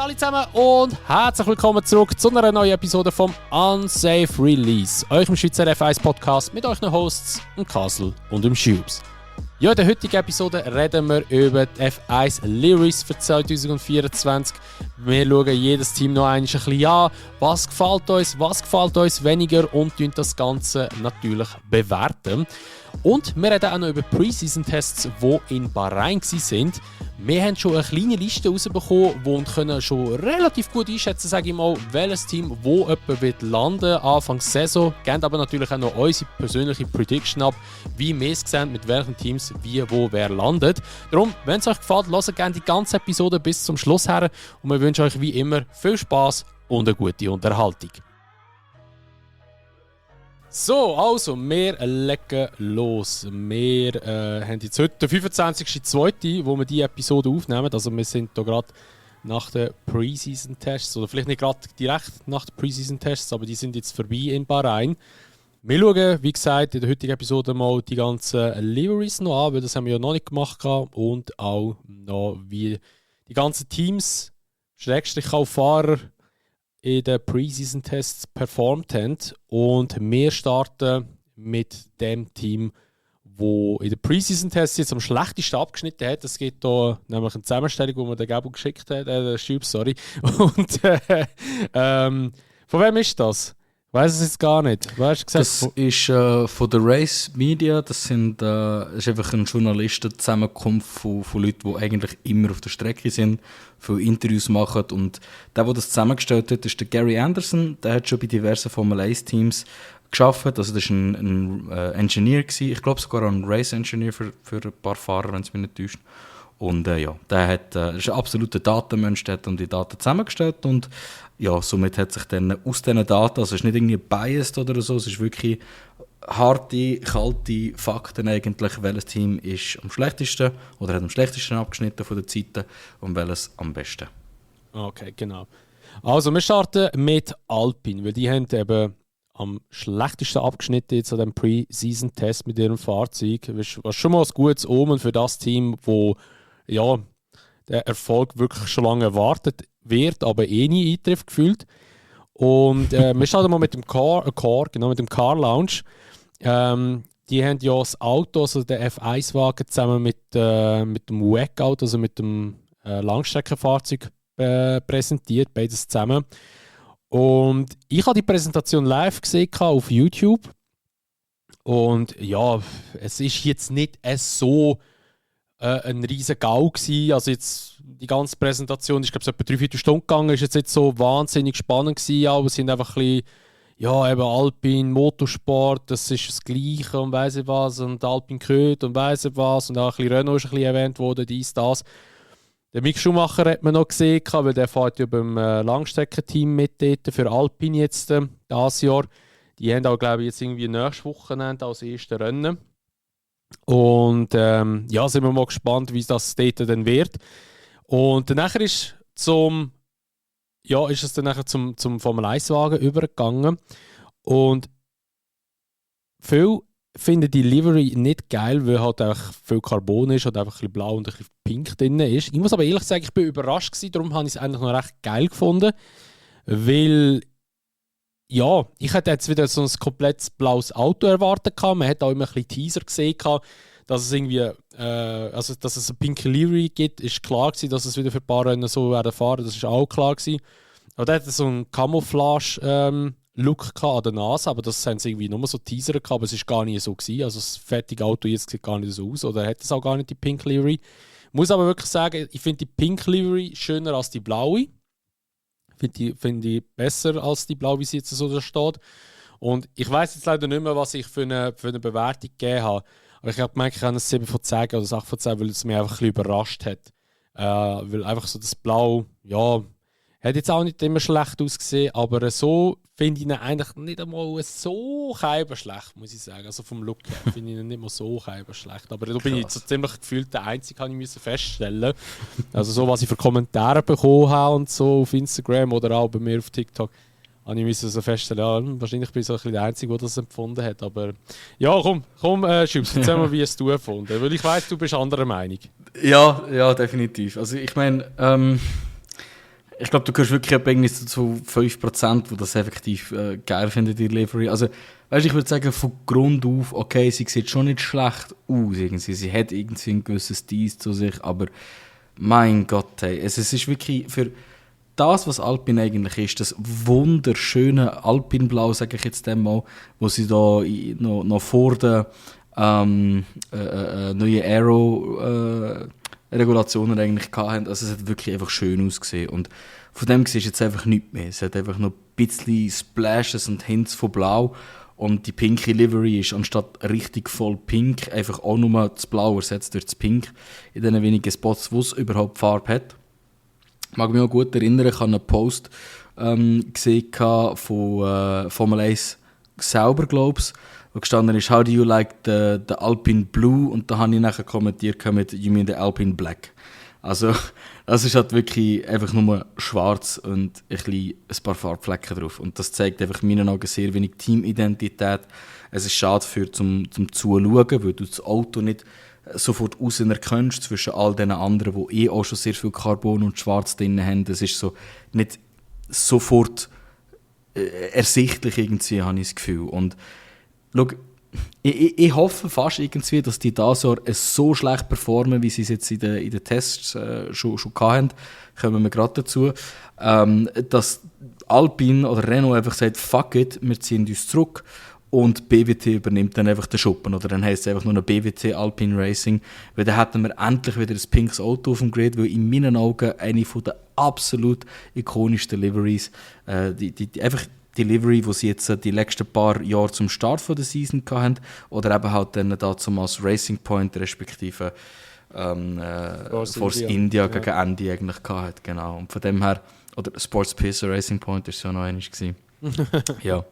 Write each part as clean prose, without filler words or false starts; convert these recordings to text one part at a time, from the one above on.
Hallo zusammen und herzlich willkommen zurück zu einer neuen Episode vom Unsafe Release, eurem Schweizer F1 Podcast mit euren Hosts, dem Kassel und dem Schubs. Ja, in der heutigen Episode reden wir über die F1 Liveries für 2024. Wir schauen jedes Team noch ein bisschen an, was gefällt uns weniger und das Ganze natürlich bewerten. Und wir reden auch noch über Preseason-Tests, die in Bahrain waren. Wir haben schon eine kleine Liste rausbekommen und können schon relativ gut einschätzen, sage ich mal, welches Team wo jemand wird landen Anfang Saison. Geben aber natürlich auch noch unsere persönliche Prediction ab, wie wir es sehen, mit welchen Teams wie wo wer landet. Darum, wenn es euch gefällt, hört gerne die ganze Episode bis zum Schluss her und wir wünschen euch wie immer viel Spass und eine gute Unterhaltung. So, also, wir legen los. Wir haben jetzt heute den 25.02., wo wir diese Episode aufnehmen. Also wir sind hier gerade nach den Preseason-Tests, oder vielleicht nicht gerade direkt nach den Preseason-Tests, aber die sind jetzt vorbei in Bahrain. Wir schauen, wie gesagt, in der heutigen Episode mal die ganzen Liveries noch an, weil das haben wir ja noch nicht gemacht und auch noch, wie die ganzen Teams, Schrägstrich auch Fahrer, in den Preseason-Tests performt haben. Und wir starten mit dem Team, das in den Preseason-Tests jetzt am schlechtesten abgeschnitten hat. Es gibt hier nämlich eine Zusammenstellung, die mir der Gabo geschickt hat, der Schub, sorry. Und von wem ist das? Ich weiss es jetzt gar nicht. Das ist von der Race Media. Das ist einfach eine Journalistenzusammenkunft von Leuten, die eigentlich immer auf der Strecke sind, viele Interviews machen. Und der das zusammengestellt hat, ist der Gary Anderson. Der hat schon bei diversen Formel 1-Teams gearbeitet. Also das war ein Engineer gewesen. Ich glaube sogar ein Race-Engineer für ein paar Fahrer, wenn es mich nicht täuscht. Und ja, der ist ein absoluter Datenmensch, der hat dann die Daten zusammengestellt und ja, somit hat sich dann aus diesen Daten, also es ist nicht irgendwie biased oder so, es ist wirklich harte, kalte Fakten eigentlich, welches Team ist am schlechtesten oder hat am schlechtesten abgeschnitten von den Zeiten und welches am besten. Okay, genau. Also wir starten mit Alpine, weil die haben eben am schlechtesten abgeschnitten jetzt an dem Pre-Season-Test mit ihrem Fahrzeug. Was schon mal ein gutes Omen für das Team, wo ja, der Erfolg wirklich schon lange erwartet wird, aber nie eintrifft gefühlt. Und wir starten mal mit dem mit dem Car Lounge. Die haben ja das Auto, also den F1-Wagen zusammen mit dem WEC-Auto, also mit dem Langstreckenfahrzeug präsentiert, beides zusammen. Und ich habe die Präsentation live gesehen auf YouTube. Und ja, es ist jetzt nicht so ein riesen GAU gewesen. Also jetzt die ganze Präsentation ist, glaube ich, etwa 3-4 Stunden gegangen. Ist jetzt nicht so wahnsinnig spannend gewesen, aber es sind einfach ein bisschen, ja, eben Alpine, Motorsport, das ist das Gleiche und weiss ich was, und Alpine Köth und weiss ich was, und auch ein bisschen Renault ist ein bisschen erwähnt worden, dies, das. Den Mick Schumacher hat man noch gesehen, weil der fährt ja beim Langstreckenteam mit dort für Alpine jetzt dieses Jahr. Die haben auch, glaube ich, jetzt irgendwie nächstes Wochenende als erstes Rennen. Und ja, sind wir mal gespannt, wie das dort dann wird. Und danach ist es dann nachher zum Formel 1-Wagen übergegangen. Und viele finden die Livery nicht geil, weil halt einfach viel Carbon ist und einfach ein bisschen blau und ein bisschen pink drin ist. Ich muss aber ehrlich sagen, ich bin überrascht gewesen, darum habe ich es eigentlich noch recht geil gefunden. Weil ja, ich hätte jetzt wieder so ein komplettes blaues Auto erwartet. Man hat auch immer ein bisschen Teaser gesehen, dass es irgendwie, dass es eine pinke Livery gibt, ist klar gewesen, dass es wieder für ein paar Rennen so werden fahren, das ist auch klar gewesen. Aber der hatte so einen Camouflage-Look an der Nase, aber das haben sie irgendwie nur so Teaser gehabt, aber es ist gar nicht so gewesen. Also das fertige Auto jetzt sieht gar nicht so aus, oder hat es auch gar nicht die Pink Livery. Ich muss aber wirklich sagen, ich finde die Pink Livery schöner als die blaue. Finde ich besser als die blaue, wie sie jetzt so da steht. Und ich weiß jetzt leider nicht mehr, was ich für eine Bewertung gegeben habe. Aber ich habe gemerkt, ich habe ein 7 von 10 oder 8 von 10, weil es mich einfach ein bisschen überrascht hat. Weil einfach so das Blau, ja, hat jetzt auch nicht immer schlecht ausgesehen, aber so finde ich ihn eigentlich nicht einmal so schlecht, muss ich sagen. Also vom Look her finde ich ihn nicht mal so schlecht. Aber da bin ich so ziemlich gefühlt der Einzige, kann ich feststellen. Also so, was ich für Kommentare bekommen habe und so auf Instagram oder auch bei mir auf TikTok, habe ich so feststellen, ja, wahrscheinlich bin ich so ein bisschen der Einzige, der das empfunden hat. Aber ja, komm, Schubs, erzähl mal, wie es du empfunden. Weil ich weiss, du bist anderer Meinung. Ja, definitiv. Also ich meine, ich glaube, du gehörst wirklich irgendwie so zu 5%, die das effektiv geil finden, die Delivery. Also, weißt du, ich würde sagen, von Grund auf, okay, sie sieht schon nicht schlecht aus. Irgendwie. Sie hat irgendwie ein gewisses Stil zu sich, aber mein Gott, hey, es ist wirklich für das, was Alpine eigentlich ist, das wunderschöne Alpinblau, sage ich jetzt einmal, wo sie da noch vor der neuen Aero-Regulationen eigentlich hatten. Also es hat wirklich einfach schön ausgesehen. Und von dem siehst du jetzt einfach nichts mehr. Es hat einfach noch ein bisschen Splashes und Hints von Blau. Und die pinke Livery ist anstatt richtig voll pink einfach auch nur das Blau ersetzt durch das Pink in den wenigen Spots, wo es überhaupt Farbe hat. Ich mag mich auch gut erinnern, ich habe einen Post gesehen von Formel 1 selber, glaube ich, wo gestanden ist, how do you like the Alpine Blue? Und da habe ich nachher kommentiert mit, you mean the Alpine Black? Also, das ist halt wirklich einfach nur schwarz und ein paar Farbflecken drauf. Und das zeigt einfach in meinen Augen sehr wenig Teamidentität. Es ist schade zum Zuschauen, weil du das Auto nicht sofort außen erkennst zwischen all den anderen, die auch schon sehr viel Carbon und Schwarz drin haben. Das ist so nicht sofort ersichtlich irgendwie, habe ich das Gefühl. Und schau, ich hoffe fast irgendwie, dass die dieses Jahr so schlecht performen, wie sie es jetzt in den Tests schon hatten. Kommen wir gerade dazu. Dass Alpine oder Renault einfach sagt, fuck it, wir ziehen uns zurück. Und BWT übernimmt dann einfach den Schuppen. Oder dann heisst es einfach nur noch BWT Alpine Racing. Weil dann hätten wir endlich wieder ein pinkes Auto auf dem Grid, weil in meinen Augen eine der absolut ikonischsten Liveries, einfach die Livery, die sie jetzt die letzten paar Jahre zum Start der Season hatten, oder eben halt dann dazu als Racing Point respektive Force India gegen Andy eigentlich hatten. Genau. Und von dem her, oder Sports Piss Racing Point ist ja noch einmal gewesen. Ja.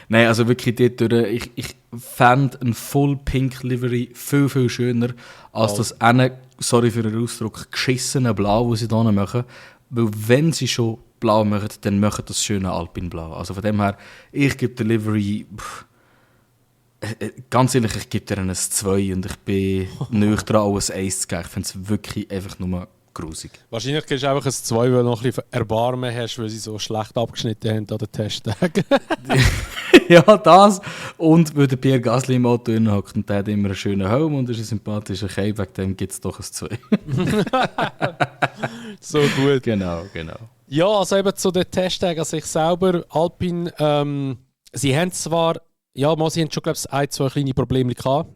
Nein, also wirklich dort, ich fände ein Full Pink Livery viel, viel schöner als das eine, sorry für den Ausdruck, geschissene Blau, das sie hier machen. Weil wenn sie schon blau machen, dann machen das schöne Alpine Blau. Also von dem her, ich gebe der Livery, ganz ehrlich, ich gebe dir ein 2 und ich bin nicht dran, auch ein 1 zu geben. Ich finde es wirklich einfach nur grusig. Wahrscheinlich gibst du einfach ein 2, weil du noch ein bisschen Erbarmen hast, weil sie so schlecht abgeschnitten haben an den Testtagen. Ja, das. Und weil der Pierre Gasly im Auto hockt und der hat immer einen schönen Helm und ist ein sympathischer Kerl, wegen dem gibt es doch ein 2. So gut. Genau. Ja, also eben zu den Testtagen, also ich selber, Alpine, sie haben zwar, ja, sie haben schon, glaube ich, 1-2 kleine Probleme gehabt,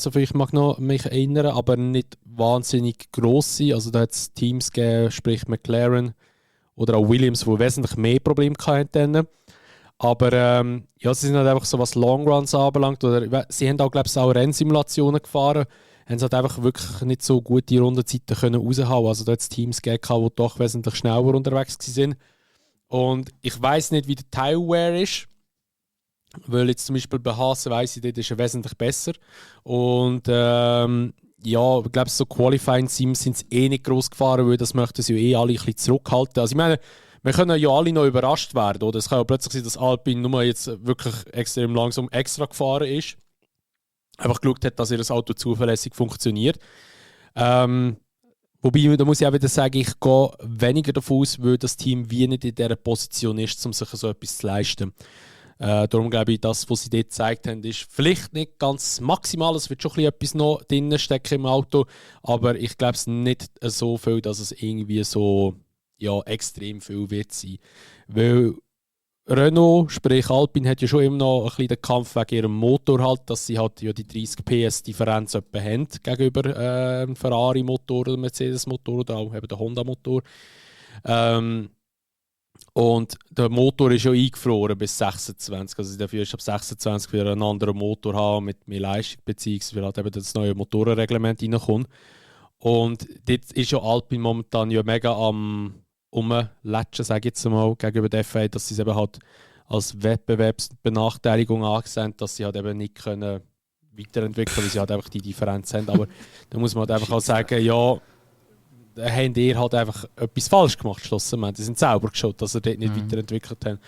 soviel ich mag noch mich erinnern, aber nicht wahnsinnig grosse. Also da hat es Teams gegeben, sprich McLaren oder auch Williams, die wesentlich mehr Probleme hatten. Aber ja, sie sind halt einfach so, was Longruns anbelangt, oder sie haben auch, glaube ich, auch Rennsimulationen gefahren, haben sie halt einfach wirklich nicht so gute Rundenzeiten können raushauen. Also da hat es Teams gegeben, die doch wesentlich schneller unterwegs waren. Und ich weiss nicht, wie der Tire-Wear ist, weil jetzt zum Beispiel bei Haas weiss ich, dort ist er wesentlich besser. Und ja, ich glaube, so Qualifying-Teams sind es nicht gross gefahren, weil das möchten sie ja alle ein bisschen zurückhalten. Also ich meine, wir können ja alle noch überrascht werden, oder? Es kann ja plötzlich sein, dass Alpine nur jetzt wirklich extrem langsam extra gefahren ist. Einfach geschaut hat, dass ihr Auto zuverlässig funktioniert. Wobei, da muss ich auch wieder sagen, ich gehe weniger davon aus, weil das Team wie nicht in dieser Position ist, um sich so etwas zu leisten. Darum glaube ich, das, was sie dort gezeigt haben, ist vielleicht nicht ganz maximal. Es wird schon etwas noch drin stecken im Auto, aber ich glaube es nicht so viel, dass es irgendwie so extrem viel wird sein. Weil Renault, sprich Alpine, hat ja schon immer noch ein bisschen den Kampf wegen ihrem Motor halt, dass sie halt ja die 30 PS Differenz etwa haben gegenüber dem Ferrari-Motor oder Mercedes-Motor oder auch eben der Honda-Motor. Und der Motor ist ja eingefroren bis 26. Also dafür ist ab 26 wieder ein anderer Motor haben mit mehr Leistung, beziehungsweise halt eben das neue Motorenreglement reinkommt. Und dort ist ja Alpine momentan ja mega am umlatschen, sage ich jetzt mal, gegenüber der FIA, dass sie es eben halt als Wettbewerbsbenachteiligung angesehen, dass sie halt eben nicht können weiterentwickeln, weil sie halt einfach die Differenz haben. Aber da muss man halt einfach auch sagen, ja, da haben die halt einfach etwas falsch gemacht, schlussendlich. Die sind selber geschaut, dass sie dort nicht weiterentwickelt haben.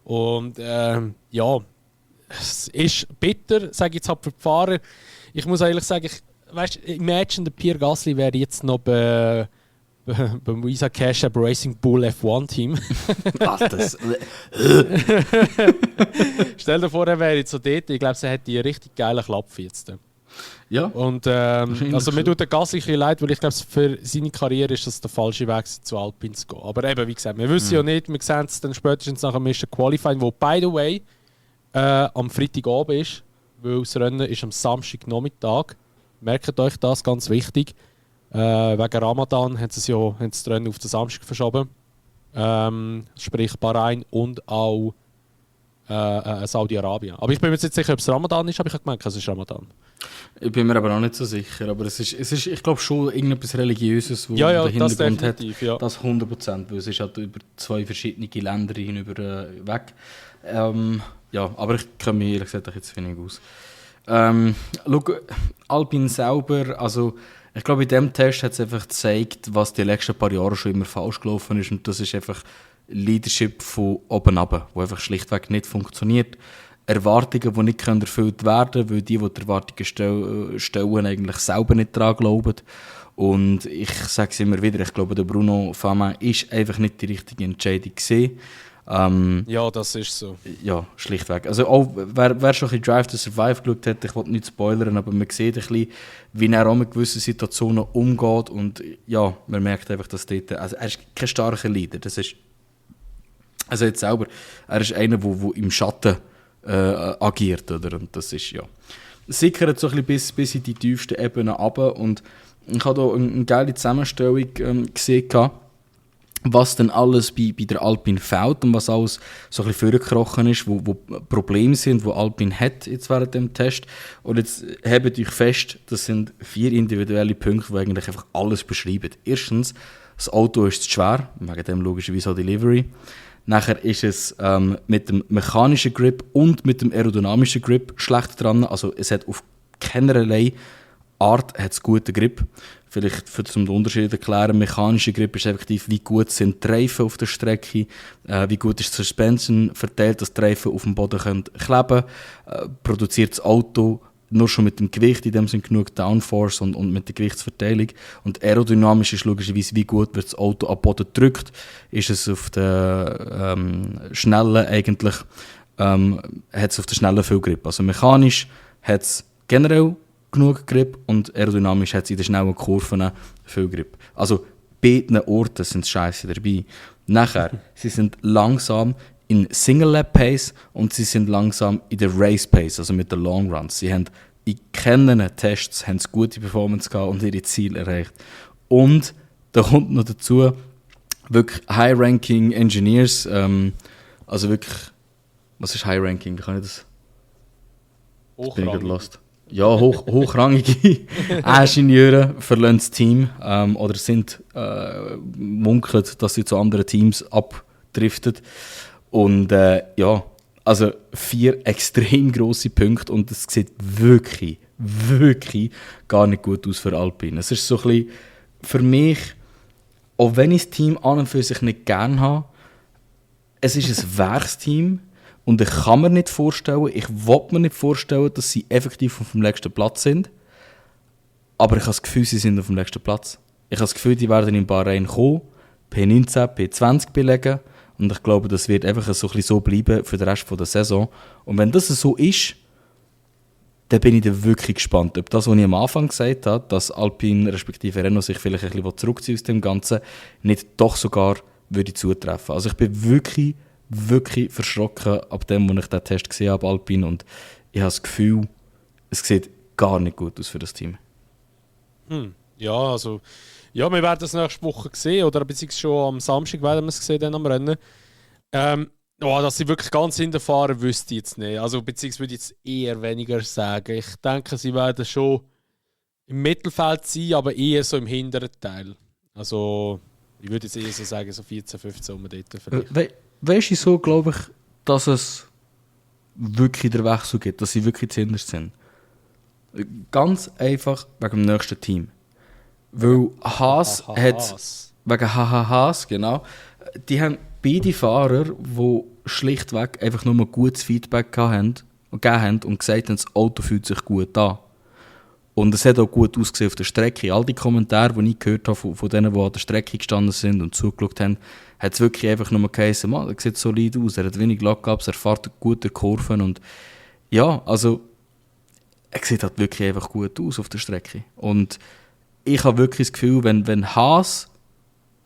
Und ja, es ist bitter, sage ich jetzt halt für die Fahrer. Ich muss ehrlich sagen, imagine, der Pierre Gasly wäre jetzt noch bei beim Isaac Cash Racing Bull F1 Team. Ach, das... Stell dir vor, er wäre jetzt so dort. Ich glaube, er hätte die richtig geile Klappe jetzt. Ja. Und also mir tut der Gasly ein bisschen leid, weil ich glaube, für seine Karriere ist das der falsche Weg, zu Alpine zu gehen. Aber eben, wie gesagt, wir wissen ja nicht, wir sehen es dann spätestens nach dem ersten Qualifying, wo, by the way, am Freitagabend ist, weil das Rennen ist am Samstagnachmittag. Merkt euch das, ganz wichtig. Wegen Ramadan haben sie das Rennen auf den Samstag verschoben. Sprich Bahrain und auch Saudi-Arabien. Aber ich bin mir jetzt nicht sicher, ob es Ramadan ist, aber ich habe gemeint, es ist Ramadan. Ich bin mir aber auch nicht so sicher, aber es ist ich glaube schon irgendetwas Religiöses, wo ja, den Hintergrund das hat. ja. Das 100%, weil es ist halt über 2 verschiedene Länder hinüber weg. Ja, aber ich kenne mich ehrlich gesagt jetzt wenig aus. Schau, Alpine selber, also ich glaube, in diesem Test hat es einfach gezeigt, was die letzten paar Jahre schon immer falsch gelaufen ist. Und das ist einfach Leadership von oben runter, wo einfach schlichtweg nicht funktioniert. Erwartungen, die nicht erfüllt werden können, weil die Erwartungen stellen, eigentlich selber nicht daran glauben. Und ich sage es immer wieder, ich glaube, der Bruno Fama ist einfach nicht die richtige Entscheidung gewesen. Ja, das ist so. Ja, schlichtweg. Also auch, wer schon ein bisschen Drive to Survive geschaut hat, ich will nicht spoilern, aber man sieht ein bisschen, wie er auch mit gewissen Situationen umgeht und ja, man merkt einfach, dass dort, also er ist kein starker Leader, das ist, also jetzt selber, er ist einer, der im Schatten agiert, oder? Und das ist, ja, sickert so ein bisschen bis in die tiefsten Ebenen runter und ich habe hier eine geile Zusammenstellung gesehen, was denn alles bei der Alpine fehlt und was alles so ein bisschen vorgekrochen ist, wo Probleme sind, die Alpine hat jetzt während dem Test. Und jetzt hebt euch fest, das sind 4 individuelle Punkte, die eigentlich einfach alles beschreiben. Erstens, das Auto ist zu schwer, wegen dem logischerweise auch Delivery. Nachher ist es mit dem mechanischen Grip und mit dem aerodynamischen Grip schlecht dran. Also es hat auf keinerlei Art hat's guten Grip. Vielleicht zum Unterschied erklären, mechanischer Grip ist effektiv, wie gut sind die Reifen auf der Strecke, wie gut ist die Suspension verteilt, dass die Reifen auf dem Boden kleben können. Produziert das Auto nur schon mit dem Gewicht, in dem sind genug Downforce und mit der Gewichtsverteilung. Und aerodynamisch ist logischerweise, wie gut wird das Auto am Boden gedrückt. Ist es auf der schnellen eigentlich, hat es auf der schnellen viel Grip. Also mechanisch hat es generell genug Grip und aerodynamisch hat es in den schnellen Kurven viel Grip. Also beiden Orten sind Scheiße dabei. Nachher, sie sind langsam in Single-Lap-Pace und sie sind langsam in der Race-Pace, also mit den Long Runs. Sie haben in keinen Tests haben sie gute Performance gehabt und ihre Ziele erreicht. Und da kommt noch dazu, wirklich High-Ranking Engineers, also wirklich, was ist High-Ranking? Wie kann ich das? Bin ich gerade lost. Ja, hochrangige Ingenieure verlassen das Team oder sind munkelt, dass sie zu anderen Teams abdriften. Und ja, also 4 extrem grosse Punkte und es sieht wirklich, wirklich gar nicht gut aus für Alpine. Es ist so ein bisschen, für mich, auch wenn ich das Team an und für sich nicht gerne habe, es ist ein Werksteam. Und ich kann mir nicht vorstellen, ich will mir nicht vorstellen, dass sie effektiv auf dem letzten Platz sind. Aber ich habe das Gefühl, sie sind auf dem letzten Platz. Ich habe das Gefühl, die werden in Bahrain kommen, P19, P20 belegen. Und ich glaube, das wird einfach so bleiben für den Rest der Saison. Und wenn das so ist, dann bin ich dann wirklich gespannt, ob das, was ich am Anfang gesagt habe, dass Alpine respektive Renault sich vielleicht ein bisschen zurückziehen aus dem Ganzen, nicht doch sogar würde zutreffen. Also ich bin wirklich verschrocken ab dem, als ich den Test gesehen habe, Alpine, und ich habe das Gefühl, es sieht gar nicht gut aus für das Team. Ja, also ja, wir werden das nächste Woche sehen, oder beziehungsweise schon am Samstag werden wir es sehen, dann am Rennen. Dass sie wirklich ganz hinterfahren, wüsste ich jetzt nicht. Also beziehungsweise würde ich jetzt eher weniger sagen. Ich denke, sie werden schon im Mittelfeld sein, aber eher so im hinteren Teil. Also ich würde jetzt eher so sagen, so 14, 15 um dort vielleicht. Weißt du, so glaube ich, dass es wirklich den Wechsel gibt, dass sie wirklich zuhinterst sind? Ganz einfach wegen dem nächsten Team. Weil Haas hat, wegen Haas, genau, die haben beide Fahrer, die schlichtweg einfach nur gutes Feedback gegeben haben und gesagt haben, das Auto fühlt sich gut an. Und es hat auch gut ausgesehen auf der Strecke. All die Kommentare, die ich gehört habe von denen, die an der Strecke gestanden sind und zugeschaut haben, hat es wirklich einfach nur geheißen, er sieht solid aus, er hat wenig Lackabs, er fährt gute Kurven und ja, also er sieht halt wirklich einfach gut aus auf der Strecke. Und ich habe wirklich das Gefühl, wenn Haas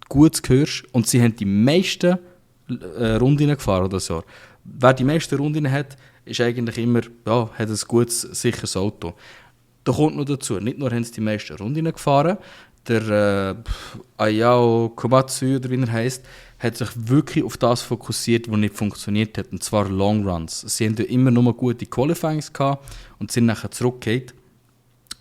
gut hörst und sie haben die meisten Runden gefahren oder so, wer die meisten Runden hat, ist eigentlich immer, ja, hat ein gutes, sicheres Auto. Da kommt noch dazu, nicht nur haben sie die meisten Runden gefahren, der Ayao Komatsu, oder wie er heisst, hat sich wirklich auf das fokussiert, was nicht funktioniert hat, und zwar Long Runs. Sie haben ja immer nur gute Qualifyings gehabt und sind nachher zurückgekehrt.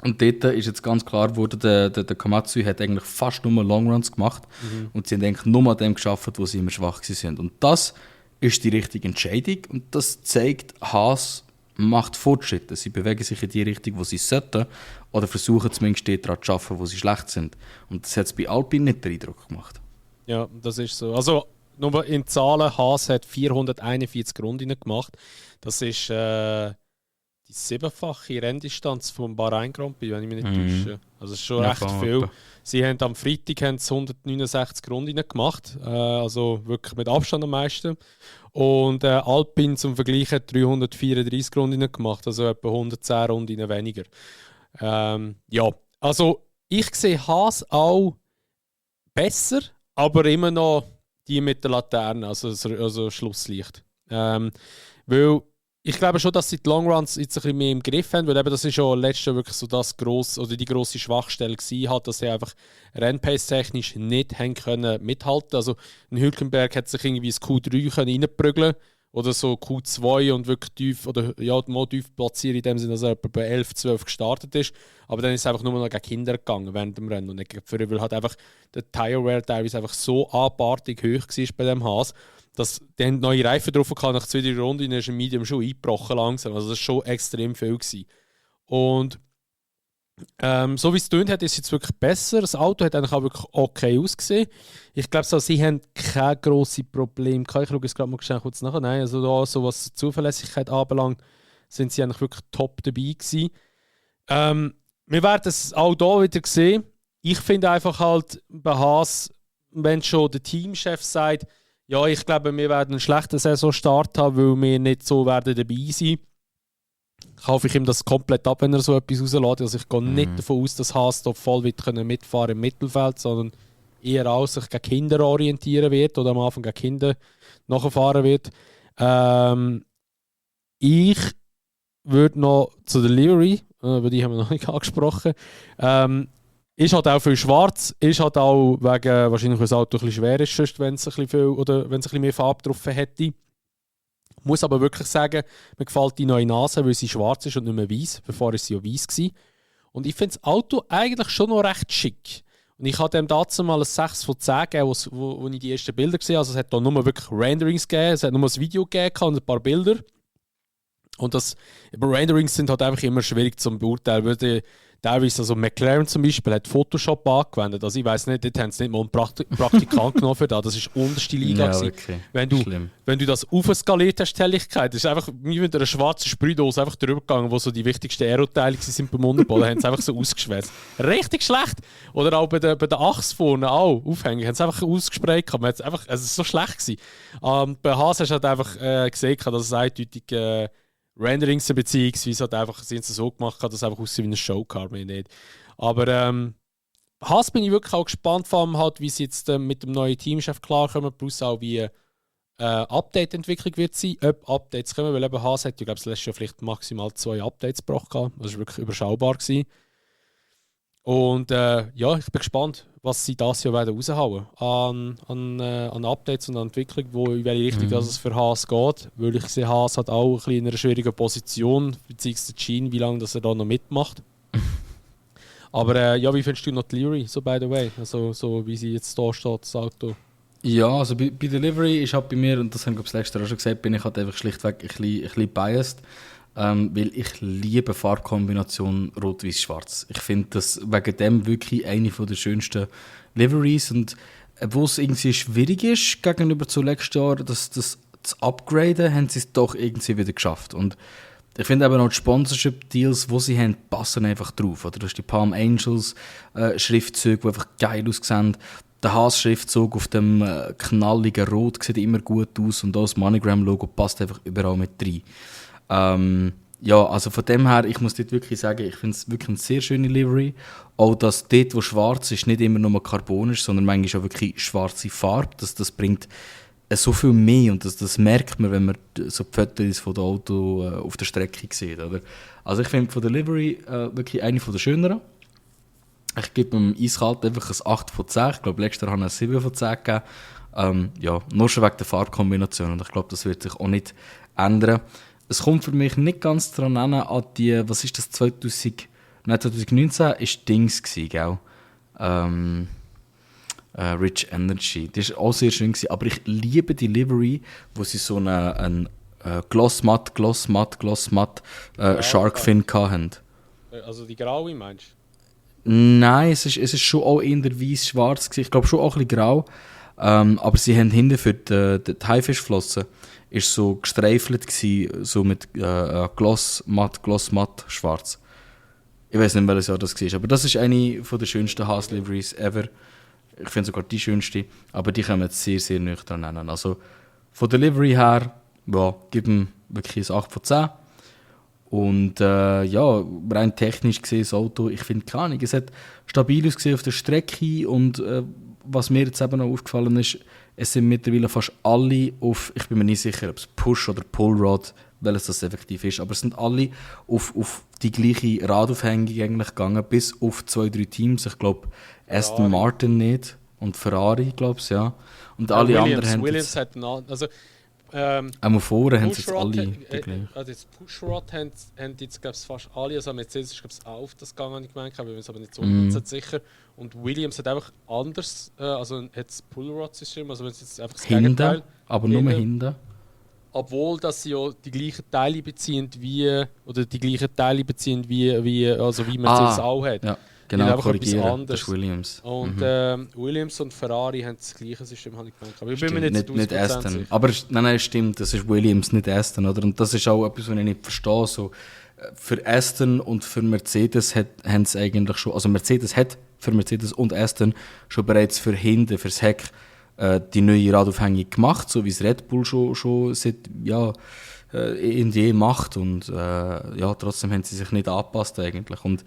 Und dort ist jetzt ganz klar geworden, der Komatsu hat eigentlich fast nur Long Runs gemacht und sie haben eigentlich nur an dem gearbeitet, wo sie immer schwach waren. Und das ist die richtige Entscheidung und das zeigt, Haas macht Fortschritte. Sie bewegen sich in die Richtung, wo sie sollten, oder versuchen zumindest daran zu arbeiten, wo sie schlecht sind. Und das hat es bei Alpine nicht den Eindruck gemacht. Ja, das ist so. Also, nur in Zahlen, Haas hat 441 Runden gemacht. Das ist die 7-fache Renndistanz vom Bahrain Grand Prix, wenn ich mich nicht täusche. Also das ist schon recht viel. Sie haben am Freitag 169 Runden gemacht, also wirklich mit Abstand am meisten. Und Alpine zum Vergleich hat 334 Runden gemacht, also etwa 110 Runden weniger. Ja, also ich sehe Haas auch besser, aber immer noch die mit der Laterne, also Schlusslicht. Weil ich glaube schon, dass sie die Longruns jetzt ein bisschen mehr im Griff haben, weil eben das ist ja letztes Jahr wirklich so das die grosse Schwachstelle gewesen hat, dass sie einfach Rennpace-technisch nicht haben können mithalten. Also ein Hülkenberg hat sich irgendwie ins Q3 reinprügeln oder so Q2 und wirklich tief, oder ja, mal tief platzieren in dem Sinne, dass er etwa bei 11, 12 gestartet ist. Aber dann ist es einfach nur noch gegen Kinder gegangen während dem Rennen. Und nicht gegen Führer, weil halt einfach der Tire Wear teilweise einfach so abartig hoch war bei dem Haas, dass dann neue Reifen drauf hatten, nach 2-3 Runden ist ein Medium schon eingebrochen langsam. Also das war schon extrem viel gewesen. Und so wie es tönt hat, ist es jetzt wirklich besser. Das Auto hat eigentlich auch wirklich okay ausgesehen. Ich glaube, so, sie haben keine grossen Probleme gehabt. Ich schaue es gerade mal schnell kurz nachher. Nein, also da, so was die Zuverlässigkeit anbelangt, sind sie eigentlich wirklich top dabei gewesen. Wir werden es auch hier wieder sehen. Ich finde einfach halt bei Haas, wenn schon der Teamchef sagt, ja, ich glaube, wir werden einen schlechten Saisonstart haben, weil wir nicht so werden dabei sein. Kaufe ich ihm das komplett ab, wenn er so etwas rauslässt. Also ich gehe nicht davon aus, dass Haas da voll mitfahren im Mittelfeld, sondern eher aus sich gegen Kinder orientieren wird oder am Anfang gegen Kinder nachfahren wird. Ich würde noch zu der Livery, über die haben wir noch nicht angesprochen, ist halt auch viel schwarz, ist halt auch wegen, wahrscheinlich weil das Auto ein bisschen schwer ist, sonst, wenn es ein bisschen viel, oder wenn es ein bisschen mehr Farbe drauf hätte. Ich muss aber wirklich sagen, mir gefällt die neue Nase, weil sie schwarz ist und nicht mehr weiß. Bevor war sie ja weiß gewesen. Und ich finde das Auto eigentlich schon noch recht schick. Und ich habe dem dazu mal ein 6 von 10 gegeben, wo ich die ersten Bilder gesehen habe. Also es hat da nur wirklich Renderings gegeben, es hat nur ein Video gegeben und ein paar Bilder. Und Renderings sind halt einfach immer schwierig zu beurteilen, weil teilweise, also McLaren zum Beispiel, hat Photoshop angewendet. Also ich weiss nicht, dort haben sie nicht mal einen Praktikant genommen für das. Das ist die unterste Liga. Ja, okay. Wenn du das aufskaliert hast, die Helligkeit, das ist einfach wie mit einer schwarzen Sprühdose einfach drüber gegangen, wo so die wichtigsten Aeroteile sind beim Unterboden, haben sie einfach so ausgeschwätzt. Richtig schlecht. Oder auch bei der Achse vorne, auch aufhängen, haben sie einfach ausgesprayt. Es war so schlecht gewesen. Bei Haas hast du halt einfach gesehen, dass es eindeutig Renderings beziehungsweise halt einfach sind sie so gemacht, dass es einfach aussieht wie eine Showcar, mehr nicht. Aber Haas bin ich wirklich auch gespannt, vor allem halt, wie sie jetzt mit dem neuen Teamchef klarkommen, plus auch wie Update-Entwicklung wird sein, ob Updates kommen, weil eben Haas hat, ich glaube, das letzte Jahr vielleicht maximal 2 Updates gebracht, das war wirklich überschaubar gewesen. Und ja, ich bin gespannt, was sie das Jahr werden raushauen an Updates und an Entwicklung, in welche Richtung dass es für Haas geht. Weil ich sehe, Haas hat auch ein bisschen in einer schwierigen Position, beziehungsweise Gene, wie lange dass er da noch mitmacht. Aber ja, wie findest du noch die Livery, so by the way? Also so wie sie jetzt da steht, das Auto. Ja, also bei Delivery ist halt bei mir, und das haben wir das letzte Jahr auch schon gesagt, bin ich halt einfach schlichtweg ein bisschen biased. Weil ich liebe Farbkombination Rot-Weiß-Schwarz. Ich finde das wegen dem wirklich eine der schönsten Liveries. Und wo es irgendwie schwierig ist, gegenüber zu letztes Jahr, das zu upgraden, haben sie es doch irgendwie wieder geschafft. Und Ich finde eben auch die Sponsorship-Deals, die sie haben, passen einfach drauf. Oder du hast die Palm Angels Schriftzüge, die einfach geil aussehen. Der Haas-Schriftzug auf dem knalligen Rot sieht immer gut aus und auch das MoneyGram-Logo passt einfach überall mit rein. Ja, also von dem her, ich muss dort wirklich sagen, ich finde es wirklich eine sehr schöne Livery. Auch dass dort, wo schwarz ist, nicht immer nur Carbon ist, sondern manchmal auch wirklich schwarze Farbe. Das bringt so viel mehr und das merkt man, wenn man so die Fotos von dem Auto auf der Strecke sieht. Oder? Also ich finde von der Livery wirklich eine der schöneren. Ich gebe dem Eiskalt einfach ein 8 von 10. Ich glaube, letztes Jahr habe ich ein 7 von 10 gegeben. Ja, nur schon wegen der Farbkombination. Und ich glaube, das wird sich auch nicht ändern. Es kommt für mich nicht ganz daran an die, was ist das, 2019 ist Dings gewesen, gell? Rich Energy. Das war auch sehr schön gewesen, aber ich liebe die Livery, wo sie so einen Glossmatt Sharkfin hatten. Also die graue meinst du? Nein, es ist schon auch eher weiß-schwarz gewesen. Ich glaube schon auch ein bisschen grau. Aber sie haben hinten für die Haifischflossen ist so gestreifelt gewesen, so mit Glossmatt schwarz. Ich weiß nicht, welches Jahr das war, aber das ist eine der schönsten Haas-Liveries ever. Ich finde sogar die schönste, aber die können wir jetzt sehr, sehr nüchtern nennen. Also von der Livery her, ja, geben wirklich ein 8 von 10. Und ja, rein technisch gesehen, das Auto, ich finde keine Ahnung, es hat stabil ausgesehen auf der Strecke und was mir jetzt eben noch aufgefallen ist, es sind mittlerweile fast alle auf, ich bin mir nicht sicher, ob es Push oder Pullrod, welches das effektiv ist, aber es sind alle auf die gleiche Radaufhängung eigentlich gegangen, bis auf 2-3 Teams. Ich glaube, Aston Martin nicht und Ferrari, glaube ich, ja. Und alle Williams, anderen haben Williams hat also einmal vorne haben sie jetzt alle die gleiche. Also das Pushrod haben jetzt glaube ich fast alle, also Mercedes ist glaube ich auch auf das gegangen, ich gemeint, aber wir sind aber nicht so 100% sicher. Und Williams hat einfach anders, also hat das Pullrod-System, also wenn es jetzt einfach das Gegenteil. Aber nur hinten. Obwohl, dass sie ja die gleichen Teile beziehen wie, oder die gleichen Teile beziehen wie Mercedes auch hat. Ja, genau, korrigieren, das ist Williams. Und Williams und Ferrari haben das gleiche System, habe ich gemeint. Aber ich bin mir nicht Aston. Sicher. Aber nein, stimmt, das ist Williams, nicht Aston. Oder? Und das ist auch etwas, was ich nicht verstehe. So, für Aston und für Mercedes haben sie eigentlich schon, also Mercedes hat für Mercedes und Aston schon bereits für hinten, fürs Heck, die neue Radaufhängung gemacht, so wie es Red Bull schon seit macht. Und ja, trotzdem haben sie sich nicht angepasst eigentlich. Und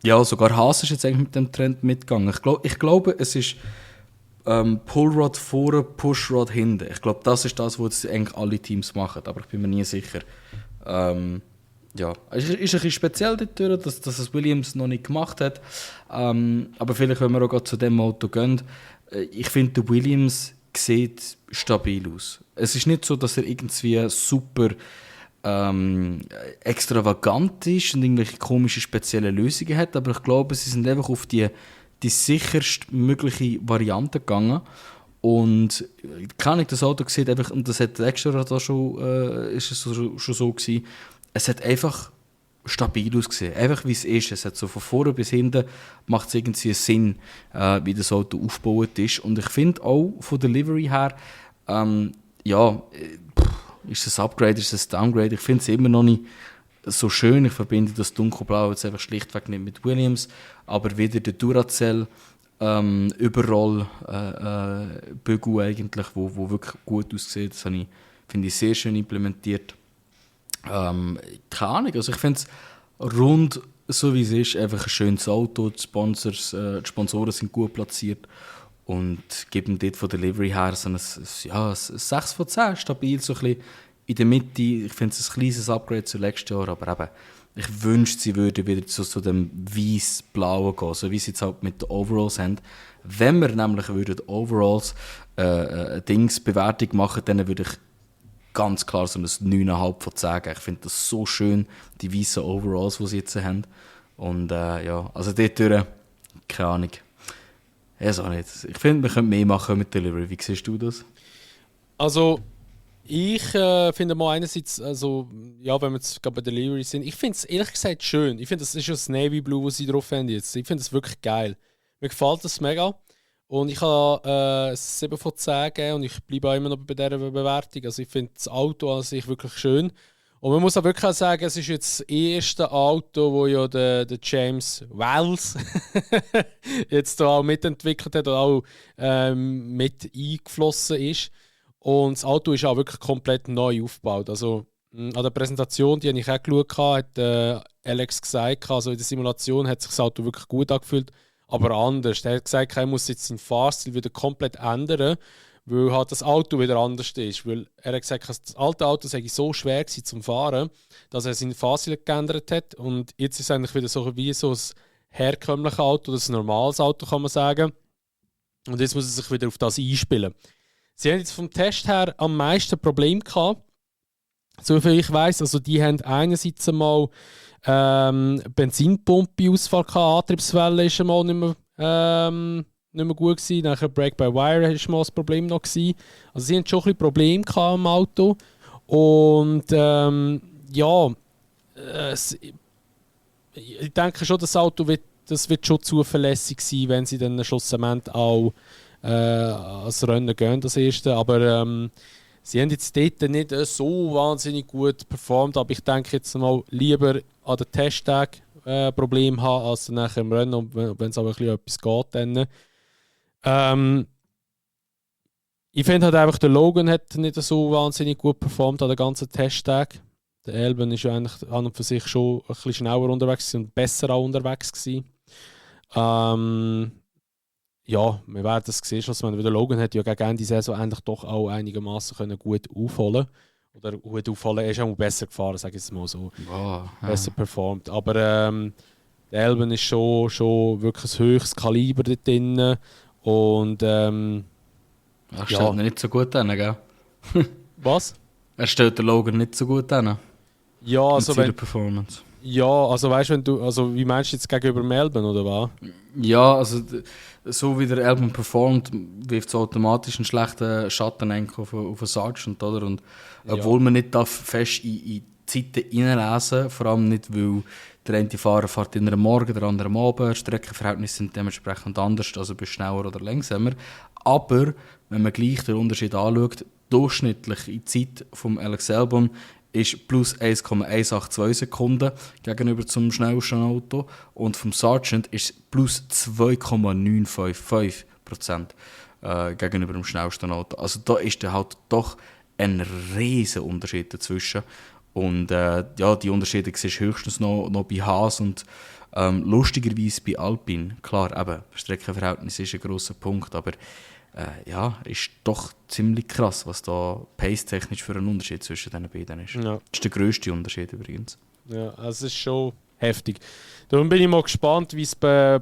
ja, sogar Haas ist jetzt eigentlich mit dem Trend mitgegangen. Ich glaube, es ist Pullrod vorne, Pushrod hinten. Ich glaube, das ist das, was eigentlich alle Teams machen, aber ich bin mir nie sicher. Ja, es ist ein bisschen speziell dort, dass es Williams noch nicht gemacht hat. Aber vielleicht, wenn wir auch zu dem Auto gehen, ich finde, der Williams sieht stabil aus. Es ist nicht so, dass er irgendwie super extravagant ist und irgendwelche komische spezielle Lösungen hat, aber ich glaube, sie sind einfach auf die sicherst mögliche Variante gegangen. Und kann ich das Auto sieht einfach, und das hat extra da schon, ist es schon so gewesen, es hat einfach stabil ausgesehen. Einfach wie es ist. Es hat so von vorne bis hinten macht es irgendwie Sinn, wie das Auto aufgebaut ist. Und ich finde auch von der Livery her, ja, ist es ein Upgrade, ist es ein Downgrade? Ich finde es immer noch nicht so schön. Ich verbinde das Dunkelblau jetzt einfach schlichtweg nicht mit Williams. Aber wieder der Duracell überall Bügel eigentlich, wo wirklich gut aussieht. Das finde ich sehr schön implementiert. Keine Ahnung, also ich finde es rund so wie es ist, einfach ein schönes Auto, die Sponsoren sind gut platziert und geben dort von der Delivery her so ein 6 von 10, stabil, so ein bisschen in der Mitte. Ich finde es ein kleines Upgrade zu letztes Jahr, aber eben, ich wünschte, sie würden wieder zu dem weiß-blauen gehen, so wie sie jetzt halt mit den Overalls haben. Wenn wir nämlich würden Overalls Bewertung machen, dann würde ich ganz klar so ein 9,5 von 10 geben. Ich finde das so schön, die weißen Overalls, die sie jetzt haben. Und ja, also dort durch, keine Ahnung. Ich weiß auch nicht. Ich finde, wir können mehr machen mit Delivery. Wie siehst du das? Also, ich finde mal einerseits, also, ja, wenn wir jetzt bei Delivery sind, ich finde es ehrlich gesagt schön. Ich finde, das ist das Navy Blue, was sie drauf haben jetzt. Ich finde es wirklich geil. Mir gefällt das mega. Und ich habe 7 von 10 gegeben und ich bleibe auch immer noch bei dieser Bewertung. Also ich finde das Auto an sich wirklich schön. Und man muss auch wirklich auch sagen, es ist jetzt das erste Auto, wo ja der James Wells jetzt da auch mitentwickelt hat und auch mit eingeflossen ist. Und das Auto ist auch wirklich komplett neu aufgebaut. Also an der Präsentation, die ich auch geschaut habe, hat Alex gesagt, also in der Simulation hat sich das Auto wirklich gut angefühlt, aber anders. Er hat gesagt, er muss jetzt seinen Fahrstil wieder komplett ändern, weil halt das Auto wieder anders ist. Weil er hat gesagt, das alte Auto sei so schwer gewesen zum Fahren, dass er seinen Fahrstil geändert hat. Und jetzt ist es eigentlich wieder so wie so ein herkömmliches Auto, das ein normales Auto, kann man sagen. Und jetzt muss er sich wieder auf das einspielen. Sie haben jetzt vom Test her am meisten Probleme gehabt. Soviel ich weiss, also die haben einerseits einmal Benzinpumpe Ausfall gehabt, Antriebswelle ist einmal nicht mehr gut gewesen. Nachher Brake-by-Wire war mal das Problem noch gewesen. Also sie hatten schon ein bisschen Probleme gehabt am Auto. Und ich denke schon, das Auto wird schon zuverlässig sein, wenn sie dann schlussendlich auch als Rennen gehen, das erste. Aber sie haben jetzt dort nicht so wahnsinnig gut performt, aber ich denke jetzt mal lieber an den Testtag Probleme haben, als nachher im Rennen, wenn es aber ein bisschen etwas geht. Dann. Ich finde halt einfach, der Logan hat nicht so wahnsinnig gut performt an den ganzen Testtag. Der Elben ist ja eigentlich an und für sich schon ein bisschen schneller unterwegs und besser auch unterwegs gewesen. Ja, wir werden das sehen, was man. Der Logan hat ja gegen Ende der Saison eigentlich doch auch einigermaßen gut aufholen. Oder gut aufholen, er ist auch besser gefahren, sage ich es mal so. Besser performt. Aber der Elben ist schon wirklich ein höchstes Kaliber dort drin. Und er stellt ihn nicht so gut an, gell? Was? Er stellt den Logan nicht so gut an. Ja, also wenn Performance. Ja, also weißt du, wie meinst du jetzt gegenüber Melbourne, oder was? Ja, also so wie der Album performt, wirft es automatisch einen schlechten Schatten auf den Sargent, oder? Und obwohl man nicht fest in Zeiten reinlesen, vor allem nicht, weil der eine Fahrer fährt in einem Morgen, der andere am Abend, Streckenverhältnisse sind dementsprechend anders, also bist schneller oder langsamer. Aber wenn man gleich den Unterschied anschaut, durchschnittlich in Zeit vom Alex Albon ist plus 1,182 Sekunden gegenüber zum schnellsten Auto und vom Sargent ist plus 2,955% gegenüber dem schnellsten Auto. Also da ist halt doch ein riesen Unterschied dazwischen. Und die Unterschiede siehst du höchstens noch bei Haas und lustigerweise bei Alpine. Klar, eben, Streckenverhältnis ist ein grosser Punkt, aber ist doch ziemlich krass, was da pace-technisch für ein Unterschied zwischen den beiden ist. Ja. Das ist der grösste Unterschied übrigens. Ja, es ist schon heftig. Darum bin ich mal gespannt, wie es bei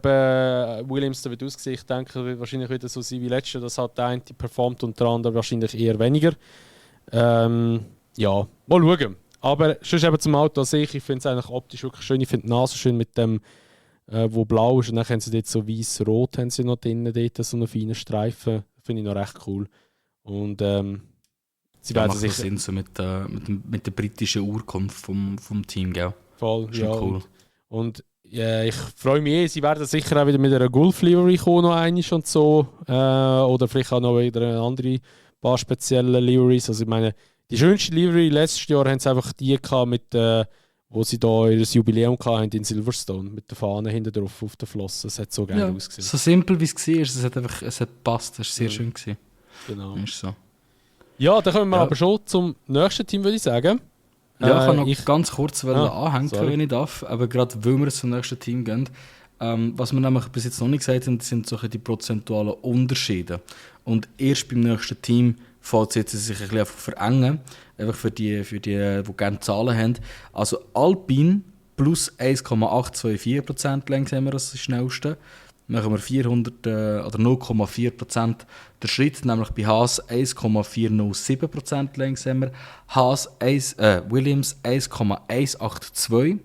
Williams da wird aussehen. Ich denke, es wird wahrscheinlich wieder so sein wie letztes Jahr, dass halt der eine performt und der andere wahrscheinlich eher weniger. Mal schauen. Aber sonst eben zum Auto an sich, ich finde es eigentlich optisch wirklich schön. Ich finde die Nase schön mit dem, wo blau ist. Und dann haben sie dort so weiß-rot haben sie noch drinnen, dort so einen feinen Streifen. Finde ich noch recht cool. Und sie werden sich Sinn so mit der britischen Urkunft vom Team, gell? Voll, schon cool. Und ich freue mich, sie werden sicher auch wieder mit einer Gulf-Livery kommen, noch einmal und so. Oder vielleicht auch noch wieder eine andere paar spezielle Liveries. Also ich meine, die schönste Livery letztes Jahr haben sie einfach die gehabt, mit, wo sie da ihr Jubiläum hatten in Silverstone, mit der Fahne hinten drauf auf der Flosse. Das hat so geil ausgesehen. So simpel wie es war, es hat gepasst, es war sehr schön gewesen. Genau. Ist so. Ja, dann kommen wir aber schon zum nächsten Team, würde ich sagen. Ja, ich kann noch ganz kurz anhängen, wenn ich darf, aber gerade weil wir zum nächsten Team gehen. Was wir nämlich bis jetzt noch nicht gesagt haben, sind so die prozentualen Unterschiede. Und erst beim nächsten Team fällt es jetzt sich ein bisschen verengen, einfach für die gerne Zahlen haben. Also Alpine plus 1,824% langsamer als das schnellste. Machen wir 400 oder 0,4% der Schritt, nämlich bei Haas 1,407% langsamer, Williams 1,182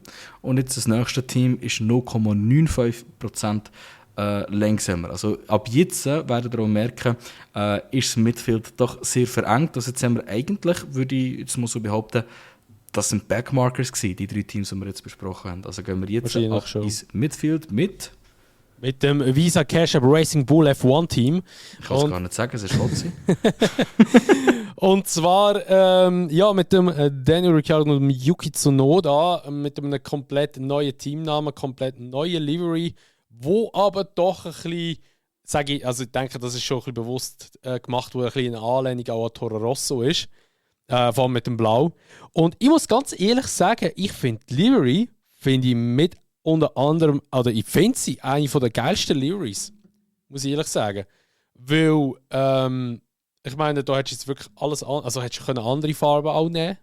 und jetzt das nächste Team ist 0,95% langsamer. Also ab jetzt werdet ihr auch merken, ist das Midfield doch sehr verengt. Also jetzt haben wir eigentlich, würde ich jetzt mal so behaupten, das sind Backmarkers gewesen, die 3 Teams, die wir jetzt besprochen haben. Also gehen wir jetzt ins Midfield mit Mit dem Visa Cash App Racing Bull F1 Team. Ich kann es gar nicht sagen, es ist Lotzi. Und zwar mit dem Daniel Ricciardo und dem Yuki Tsunoda mit einem komplett neuen Teamnamen, komplett neuen Livery, wo aber doch ein bisschen, ich denke, das ist schon ein bisschen bewusst gemacht, wo ein bisschen eine Anlehnung auch an Toro Rosso ist, vor allem mit dem Blau. Und ich muss ganz ehrlich sagen, ich finde die Livery, mit unter anderem, oder ich finde sie eine der geilsten Liveries, muss ich ehrlich sagen. Weil, ich meine, da hättest du jetzt wirklich alles also hättest du andere Farben auch nehmen.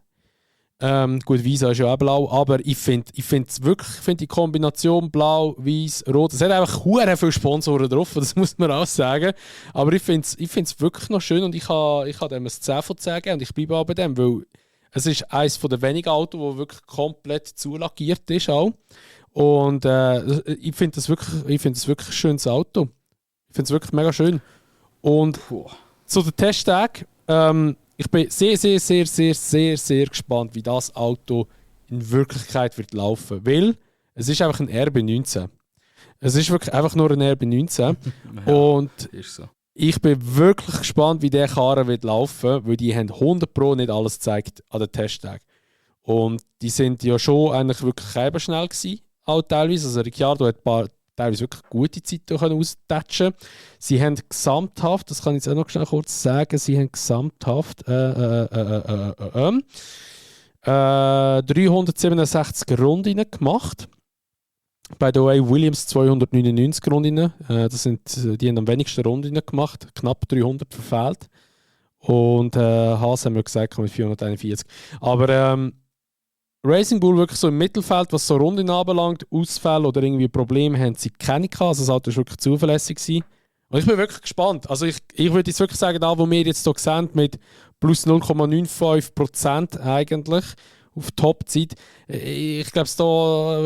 Gut, Visa ist ja auch blau, aber ich finde die Kombination blau, weiß, rot, es hat einfach hure viele Sponsoren drauf, das muss man auch sagen. Aber ich finde es wirklich noch schön und ich habe dem ein 10 von 10 gegeben und ich bleibe auch bei dem, weil es ist eines der wenigen Autos, das wirklich komplett zulackiert ist auch. Und ich finde es wirklich ein schönes Auto. Ich finde es wirklich mega schön. Und zu den Testtagen, ich bin sehr, sehr, sehr, sehr, sehr, sehr gespannt, wie das Auto in Wirklichkeit wird laufen. Weil es ist einfach ein RB19. Es ist wirklich einfach nur ein RB19. Ja, und ist so. Ich bin wirklich gespannt, wie der Karren wird laufen, weil die haben 100% nicht alles gezeigt an den Testtagen. Und die sind ja schon eigentlich wirklich schnell gewesen, auch teilweise. Also Ricciardo hat teilweise wirklich gute Zeiten austatschen. Sie haben gesamthaft, das kann ich jetzt auch noch schnell kurz sagen, sie haben gesamthaft 367 Runden gemacht. By the way, Williams 299 Runden. Die haben am wenigsten Runden gemacht, knapp 300 verfehlt. Und Haas haben wir gesagt, mit 441. Aber Racing Bull wirklich so im Mittelfeld, was so Runden anbelangt, Ausfälle oder irgendwie Probleme haben sie keine gehabt. Also das Auto war wirklich zuverlässig gewesen. Und ich bin wirklich gespannt. Also ich würde jetzt wirklich sagen, da wo wir jetzt hier sehen, mit plus 0,95% eigentlich auf Top-Zeit, ich glaube,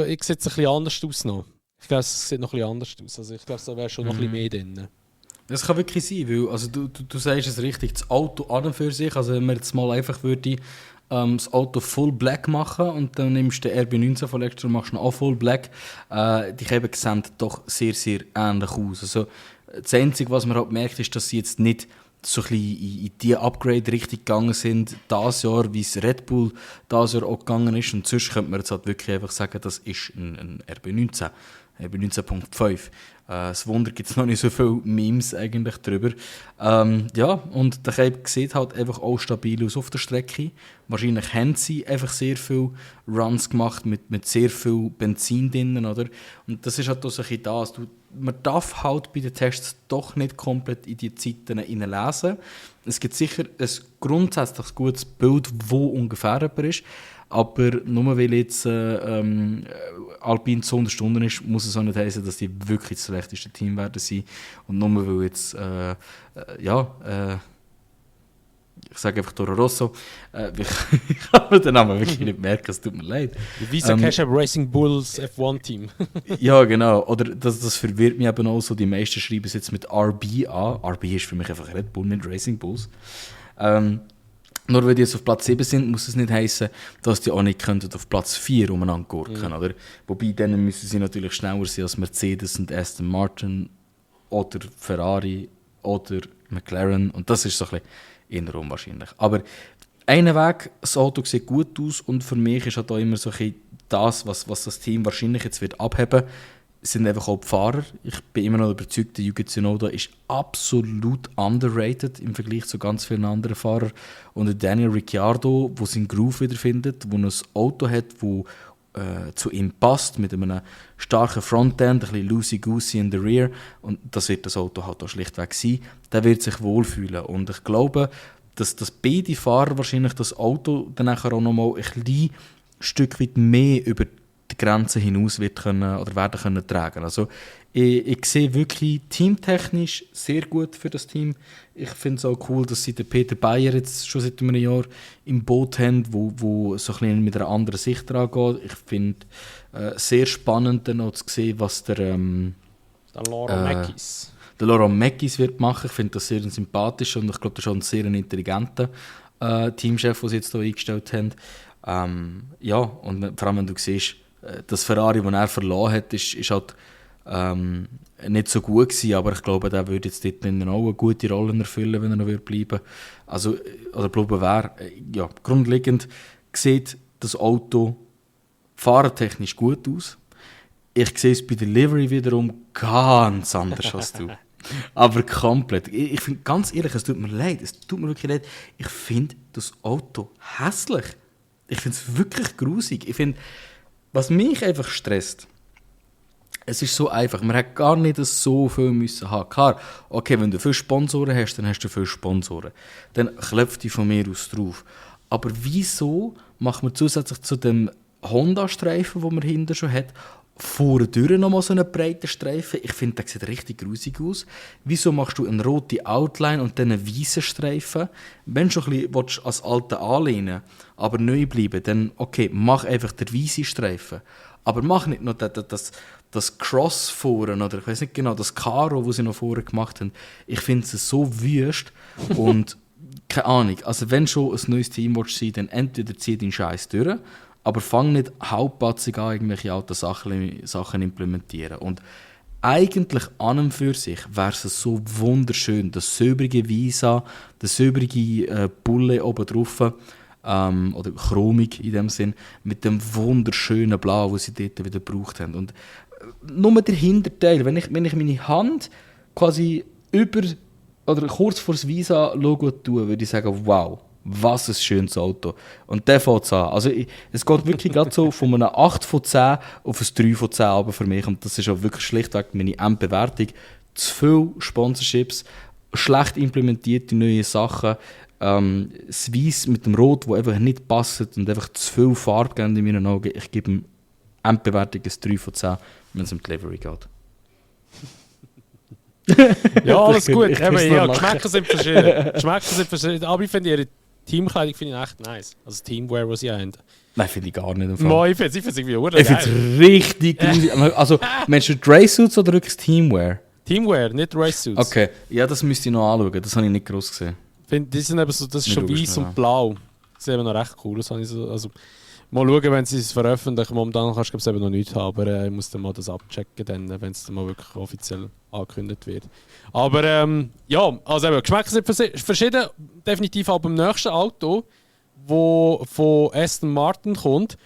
ich sieht es ein bisschen anders aus noch. Ich glaube, es sieht noch ein bisschen anders aus. Also ich glaube, da wäre schon noch ein bisschen mehr drin. Das kann wirklich sein, weil also du sagst es richtig, das Auto an und für sich, also wenn man jetzt mal einfach würde das Auto full black machen und dann nimmst du den RB19 von letztes Jahr und machst ihn auch full black, die Käben sehen doch sehr, sehr ähnlich aus. Also das Einzige, was man halt merkt, ist, dass sie jetzt nicht so ein bisschen in diese Upgrade-Richtung gegangen sind, dieses Jahr, wie es Red Bull dieses Jahr auch gegangen ist. Und sonst könnte man jetzt halt wirklich einfach sagen, das ist ein RB19, RB19.5. Das Wunder gibt es noch nicht so viele Memes eigentlich drüber. Und der Cape sieht halt einfach auch stabil aus auf der Strecke. Wahrscheinlich haben sie einfach sehr viele Runs gemacht mit sehr viel Benzin drin, oder? Und das ist halt auch so ein bisschen das. Man darf halt bei den Tests doch nicht komplett in die Zeiten hineinlesen. Es gibt sicher ein grundsätzlich gutes Bild, wo ungefähr jemand ist. Aber nur weil jetzt Alpine so unter Stunden ist, muss es auch nicht heißen, dass die wirklich das schlechteste Team werden sein. Und nur weil jetzt, ich sage einfach Toro Rosso, ich kann mir den Namen wirklich nicht merken, es tut mir leid. Visa Cash App Racing Bulls F1 Team. Ja, genau. Oder das verwirrt mich eben auch so. Die meisten schreiben es jetzt mit RB an. RB ist für mich einfach Red Bull, nicht Racing Bulls. Nur weil die jetzt auf Platz 7 sind, muss es nicht heißen, dass die auch nicht auf Platz 4 umeinander gurken. Oder? Wobei, dann müssen sie natürlich schneller sein als Mercedes und Aston Martin oder Ferrari oder McLaren. Und das ist so ein bisschen eher unwahrscheinlich. Aber einen Weg, das Auto sieht gut aus und für mich ist halt auch immer so ein bisschen das, was das Team wahrscheinlich jetzt wird abheben, sind einfach auch die Fahrer. Ich bin immer noch überzeugt, der Yuki Tsunoda ist absolut underrated im Vergleich zu ganz vielen anderen Fahrern. Und der Daniel Ricciardo, der seinen Groove wiederfindet, der ein Auto hat, das zu ihm passt, mit einem starken Frontend, ein bisschen loosey-goosey in the rear. Und das wird das Auto halt auch schlichtweg sein. Der wird sich wohlfühlen. Und ich glaube, dass beide Fahrer wahrscheinlich das Auto dann nachher auch noch mal ein kleines Stück weit mehr über die Grenzen hinaus wird können oder werden können tragen. Also ich sehe wirklich teamtechnisch sehr gut für das Team. Ich finde es auch cool, dass sie den Peter Bayer jetzt schon seit einem Jahr im Boot haben, wo so ein bisschen mit einer anderen Sicht dran geht. Ich finde sehr spannend dann auch zu sehen, was der Laurent Mekies wird machen. Ich finde das sehr sympathisch und ich glaube, das ist auch ein sehr intelligenter Teamchef, den sie jetzt hier eingestellt haben. Und vor allem, wenn du siehst, das Ferrari, das er verloren hat, ist halt nicht so gut gewesen, aber ich glaube, der würde jetzt dort auch eine gute Rolle erfüllen, wenn er noch bleiben würde. Also, oder bleiben wäre, ja, grundlegend sieht das Auto fahrtechnisch gut aus. Ich sehe es bei Delivery wiederum ganz anders als du. Aber komplett. Ich finde, ganz ehrlich, es tut mir wirklich leid. Ich finde das Auto hässlich. Ich finde es wirklich grusig. Ich finde, was mich einfach stresst, es ist so einfach. Man hat gar nicht so viel müssen haben. Klar, okay, wenn du viele Sponsoren hast, dann hast du viele Sponsoren. Dann klopft die von mir aus drauf. Aber wieso macht man zusätzlich zu dem Honda-Streifen, den man hinten schon hat, vorne durch nochmal so einen breiten Streifen? Ich finde, der sieht richtig grusig aus. Wieso machst du eine rote Outline und dann einen weißen Streifen? Wenn du schon ein bisschen als Alte anlehnen, aber neu bleiben, dann okay, mach einfach den weißen Streifen. Aber mach nicht noch das Cross vorne, oder ich weiß nicht genau, das Karo, das sie noch vorne gemacht haben. Ich finde es so wüst und keine Ahnung. Also wenn schon ein neues Team sein, dann entweder zieh den Scheiß durch, aber fang nicht hauptpatzig an, irgendwelche alten Sachen implementieren. Und eigentlich an und für sich wäre es so wunderschön, das silbrige Visa, der silbrige Bulle oben drauf, oder chromig in dem Sinn, mit dem wunderschönen Blau, das sie dort wieder gebraucht haben. Und nur der Hinterteil, wenn ich meine Hand quasi über oder kurz vor das Visa-Logo tue, würde ich sagen, wow, was ein schönes Auto. Und der fängt es an. Also es geht wirklich gerade so von einem 8 von 10 auf ein 3 von 10 aber für mich. Und das ist auch wirklich schlichtweg meine Endbewertung. Zu viele Sponsorships, schlecht implementierte neue Sachen, das Weiss mit dem Rot, das einfach nicht passt und einfach zu viel Farbe geben in meinen Augen. Ich gebe ihm Endbewertung ein 3 von 10, wenn es um Delivery geht. Ja, alles gut. Geschmäcker sind verschieden. Aber ich finde ihre Teamkleidung echt nice. Also Teamwear, was sie haben. Nein, finde ich gar nicht. Ich finde es irgendwie Ich finde es richtig grusig. Also, meinst du Dre-Suits oder wirklich Teamwear? Teamwear, nicht Race-Suits. Okay, ja, das müsste ich noch anschauen. Das habe ich nicht groß gesehen. Die sind eben so, das ist schon weiß und blau. Das sieht eben noch recht cool aus. Also, mal schauen, wenn sie es veröffentlichen. Momentan kannst du es eben noch nicht haben, aber ich muss dann mal das abchecken, wenn es dann mal wirklich offiziell angekündigt wird. Aber ja, also eben, Geschmäcker sind verschieden. Definitiv auch beim nächsten Auto, wo von Aston Martin kommt.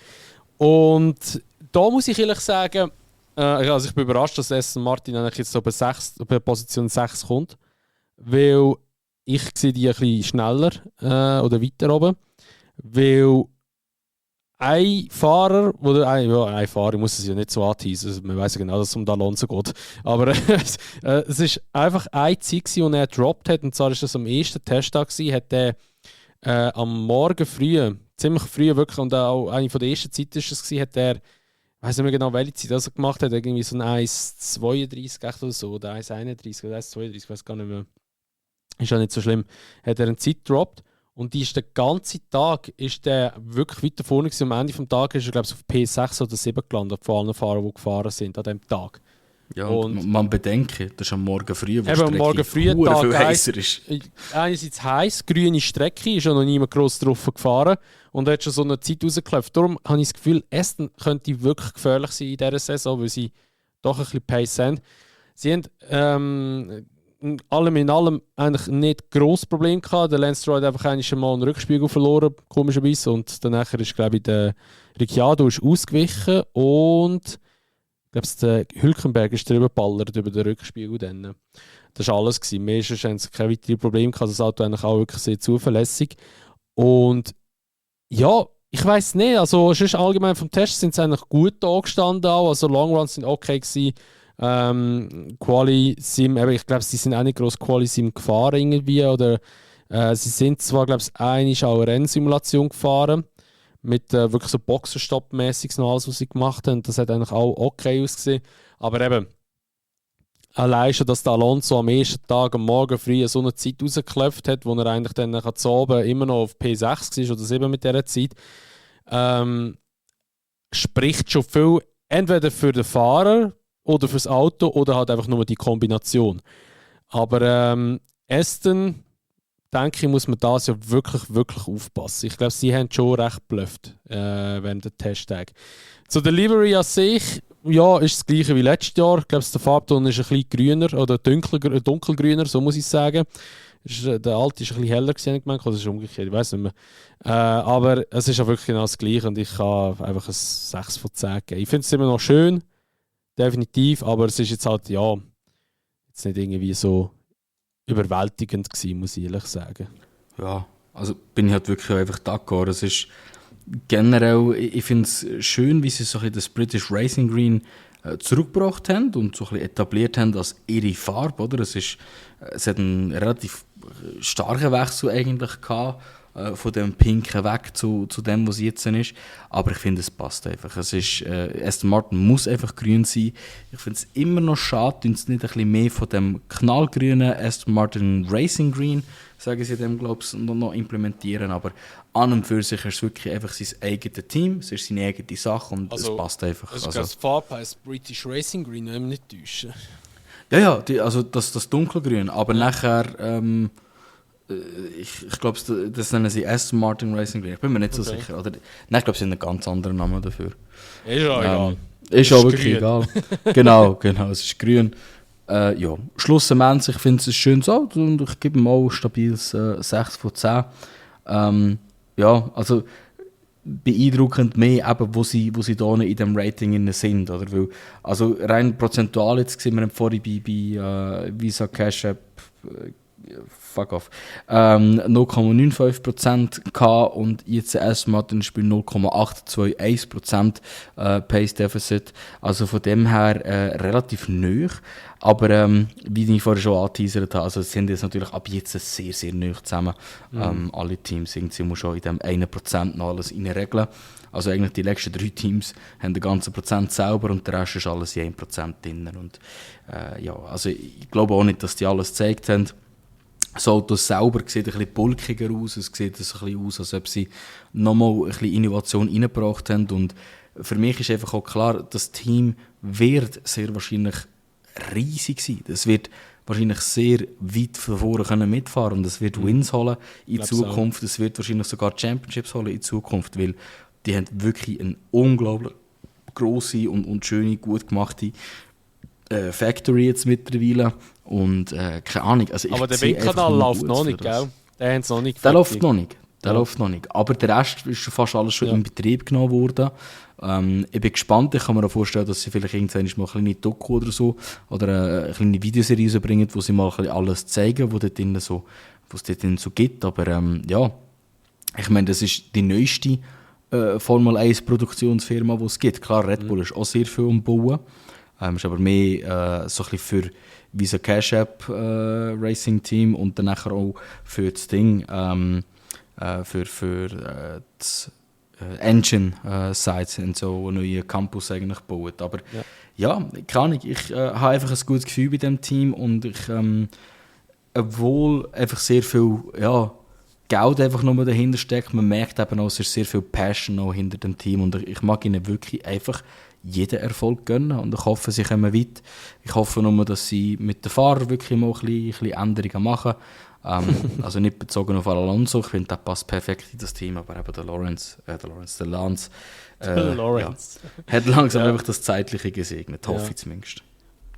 Und da muss ich ehrlich sagen, also ich bin überrascht, dass Aston Martin eigentlich jetzt so bei Position 6 kommt. Weil ich sehe die ein bisschen schneller oder weiter oben. Weil ein Fahrer, ein Fahrer, ich muss es ja nicht so anteasen, also man weiss ja genau, dass es um Alonso geht. Aber es war einfach eine Zeit, die er gedroppt hat, und zwar war das am ersten Testtag, hat er am Morgen früh, ziemlich früh wirklich, und auch eine von der ersten Zeiten war es, hat er, ich weiss nicht mehr genau, welche Zeit er gemacht hat, irgendwie so ein 1,32 oder so, oder 1,31 oder 1,32, ich weiß gar nicht mehr. Ist ja nicht so schlimm. Hat er eine Zeit gedroppt. Und die ist den ganzen Tag ist der wirklich weiter vorne gewesen. Am Ende des Tages ist er, glaube ich, auf P6 oder 7 gelandet, von allen Fahrern, die gefahren sind an diesem Tag. Ja, und man bedenke, das ist am Morgen früh, wo die Strecke morgen früh viel heißer ist. Einerseits heiß, grüne Strecke, ist ja noch niemand gross drauf gefahren und hat schon so eine Zeit rausgeklopft. Darum habe ich das Gefühl, Aston könnte wirklich gefährlich sein in dieser Saison, weil sie doch ein bisschen Pace haben. Sie haben allem in allem eigentlich nicht grosse Probleme gehabt. Der Lance Stroll hat einfach mal einen Rückspiegel verloren, komischerweise. Und danach ist, glaube ich, der Ricciardo ist ausgewichen und ich glaube, der Hülkenberg ist drüber geballert über den Rückspiegel. Dann. Das war alles. Mehr haben sie keine weiteren Probleme gehabt. Das Auto eigentlich auch wirklich sehr zuverlässig. Und ja, ich weiss nicht. Also sonst allgemein vom Test sind sie eigentlich gut angestanden. Also Longruns sind okay gewesen. Quali-Sim, ich glaube, sie sind auch nicht gross Quali-Sim gefahren irgendwie, oder sie sind zwar, glaube ich, einmal auch eine Rennsimulation gefahren, mit wirklich so Boxenstopp-mäßig noch alles, was sie gemacht haben. Das hat eigentlich auch okay ausgesehen, aber eben, allein schon, dass der Alonso am ersten Tag, am Morgen früh so eine Zeit rausgeklopft hat, wo er eigentlich dann zu oben immer noch auf P6 war oder 7 mit dieser Zeit, spricht schon viel, entweder für den Fahrer, oder fürs Auto oder halt einfach nur die Kombination. Aber Aston, denke ich, muss man das ja wirklich, wirklich aufpassen. Ich glaube, sie haben schon recht geblufft während der Testtag. Zur Delivery an sich, ja, ist das gleiche wie letztes Jahr. Ich glaube, der Farbton ist ein bisschen grüner oder dunkelgrüner, so muss ich sagen. Der alte ist ein bisschen heller gewesen, ich meine, oder ist es umgekehrt, ich weiß nicht mehr. Aber es ist auch wirklich genau das Gleiche und ich kann einfach ein 6 von 10 geben. Ich finde es immer noch schön, definitiv, aber es ist jetzt halt, ja, jetzt nicht irgendwie so überwältigend gewesen, muss ich ehrlich sagen. Ja, also bin ich halt wirklich einfach d'accord. Es ist generell, ich finde es schön, wie sie so ein bisschen das British Racing Green zurückgebracht haben und so ein bisschen etabliert haben als ihre Farbe, oder? Es hat einen relativ starken Wechsel eigentlich gehabt, von dem Pinken weg zu dem, was jetzt ist. Aber ich finde, es passt einfach. Es ist, Aston Martin muss einfach grün sein. Ich finde es immer noch schade, dass es nicht ein bisschen mehr von dem knallgrünen Aston Martin Racing Green, sagen sie dem, glaube ich, noch implementieren. Aber an und für sich ist es wirklich einfach sein eigenes Team, es ist seine eigene Sache und es passt einfach. Also das Farbe heisst British Racing Green, wenn wir nicht täuschen. Ja, also das dunkelgrün. Aber nachher, ich glaube, das nennen sie Aston Martin Racing Green. Ich bin mir nicht so sicher. Oder, nein, ich glaube, sie haben einen ganz anderen Namen dafür. Ist auch egal. Ist auch wirklich egal. genau, es ist grün. Ja, schlussendlich, ich finde es ein schönes Auto und ich gebe ihm auch ein stabiles 6 von 10. Ja, also beeindruckend mehr, eben, wo sie da in diesem Rating sind. Oder? Weil, also rein prozentual, jetzt sehen wir vorhin bei Visa Cash App, fuck off, 0,95% gehabt und jetzt Aston Martin spielt 0,821% Pace Deficit. Also von dem her relativ neu. Aber wie ich vorher schon angeteasert habe, also sind jetzt natürlich ab jetzt sehr, sehr neu zusammen. Alle Teams sind sie schon in dem 1% noch alles regeln. Also eigentlich die letzten 3 Teams haben den ganzen Prozent selber und der Rest ist alles in 1% drin. Und ja, also ich glaube auch nicht, dass die alles gezeigt haben. Das Auto selber sieht ein bisschen bulkiger aus, es sieht ein bisschen aus, als ob sie nochmal ein bisschen Innovation reingebracht haben. Und für mich ist einfach auch klar, das Team wird sehr wahrscheinlich riesig sein. Es wird wahrscheinlich sehr weit von vorne können mitfahren und es wird Wins holen in Zukunft. Es wird wahrscheinlich sogar Championships holen in Zukunft, weil die haben wirklich eine unglaublich grosse und schöne, gut gemachte Factory jetzt mittlerweile. Und keine Ahnung. Also aber der Windkanal läuft noch nicht, gell? Der haben noch nicht. Der läuft noch nicht. Aber der Rest ist fast alles schon in Betrieb genommen worden. Ich bin gespannt. Ich kann mir auch vorstellen, dass sie vielleicht irgendwann mal eine kleine Doku oder so oder eine kleine Videoserie bringen, wo sie mal ein bisschen alles zeigen, was es dort so gibt. Aber ja, ich meine, das ist die neueste Formel 1 Produktionsfirma, die es gibt. Klar, Red Bull ist auch sehr viel am Bauen. Ist aber mehr so ein bisschen für Visa Cash App Racing Team und dann nachher auch für das Ding, für das Engine Sites und so einen neuen Campus eigentlich gebaut. Aber ja, keine Ahnung, ich habe einfach ein gutes Gefühl bei diesem Team und ich, obwohl einfach sehr viel Geld einfach nur dahinter steckt, man merkt eben auch, es ist sehr viel Passion auch hinter dem Team und ich mag ihnen wirklich einfach jeden Erfolg gönnen und ich hoffe, sie kommen weit. Ich hoffe nur, dass sie mit den Fahrern wirklich mal ein bisschen Änderungen machen. Also nicht bezogen auf Alonso, ich finde, der passt perfekt in das Team, aber eben der Lance hat langsam einfach das Zeitliche gesegnet, hoffe ich zumindest.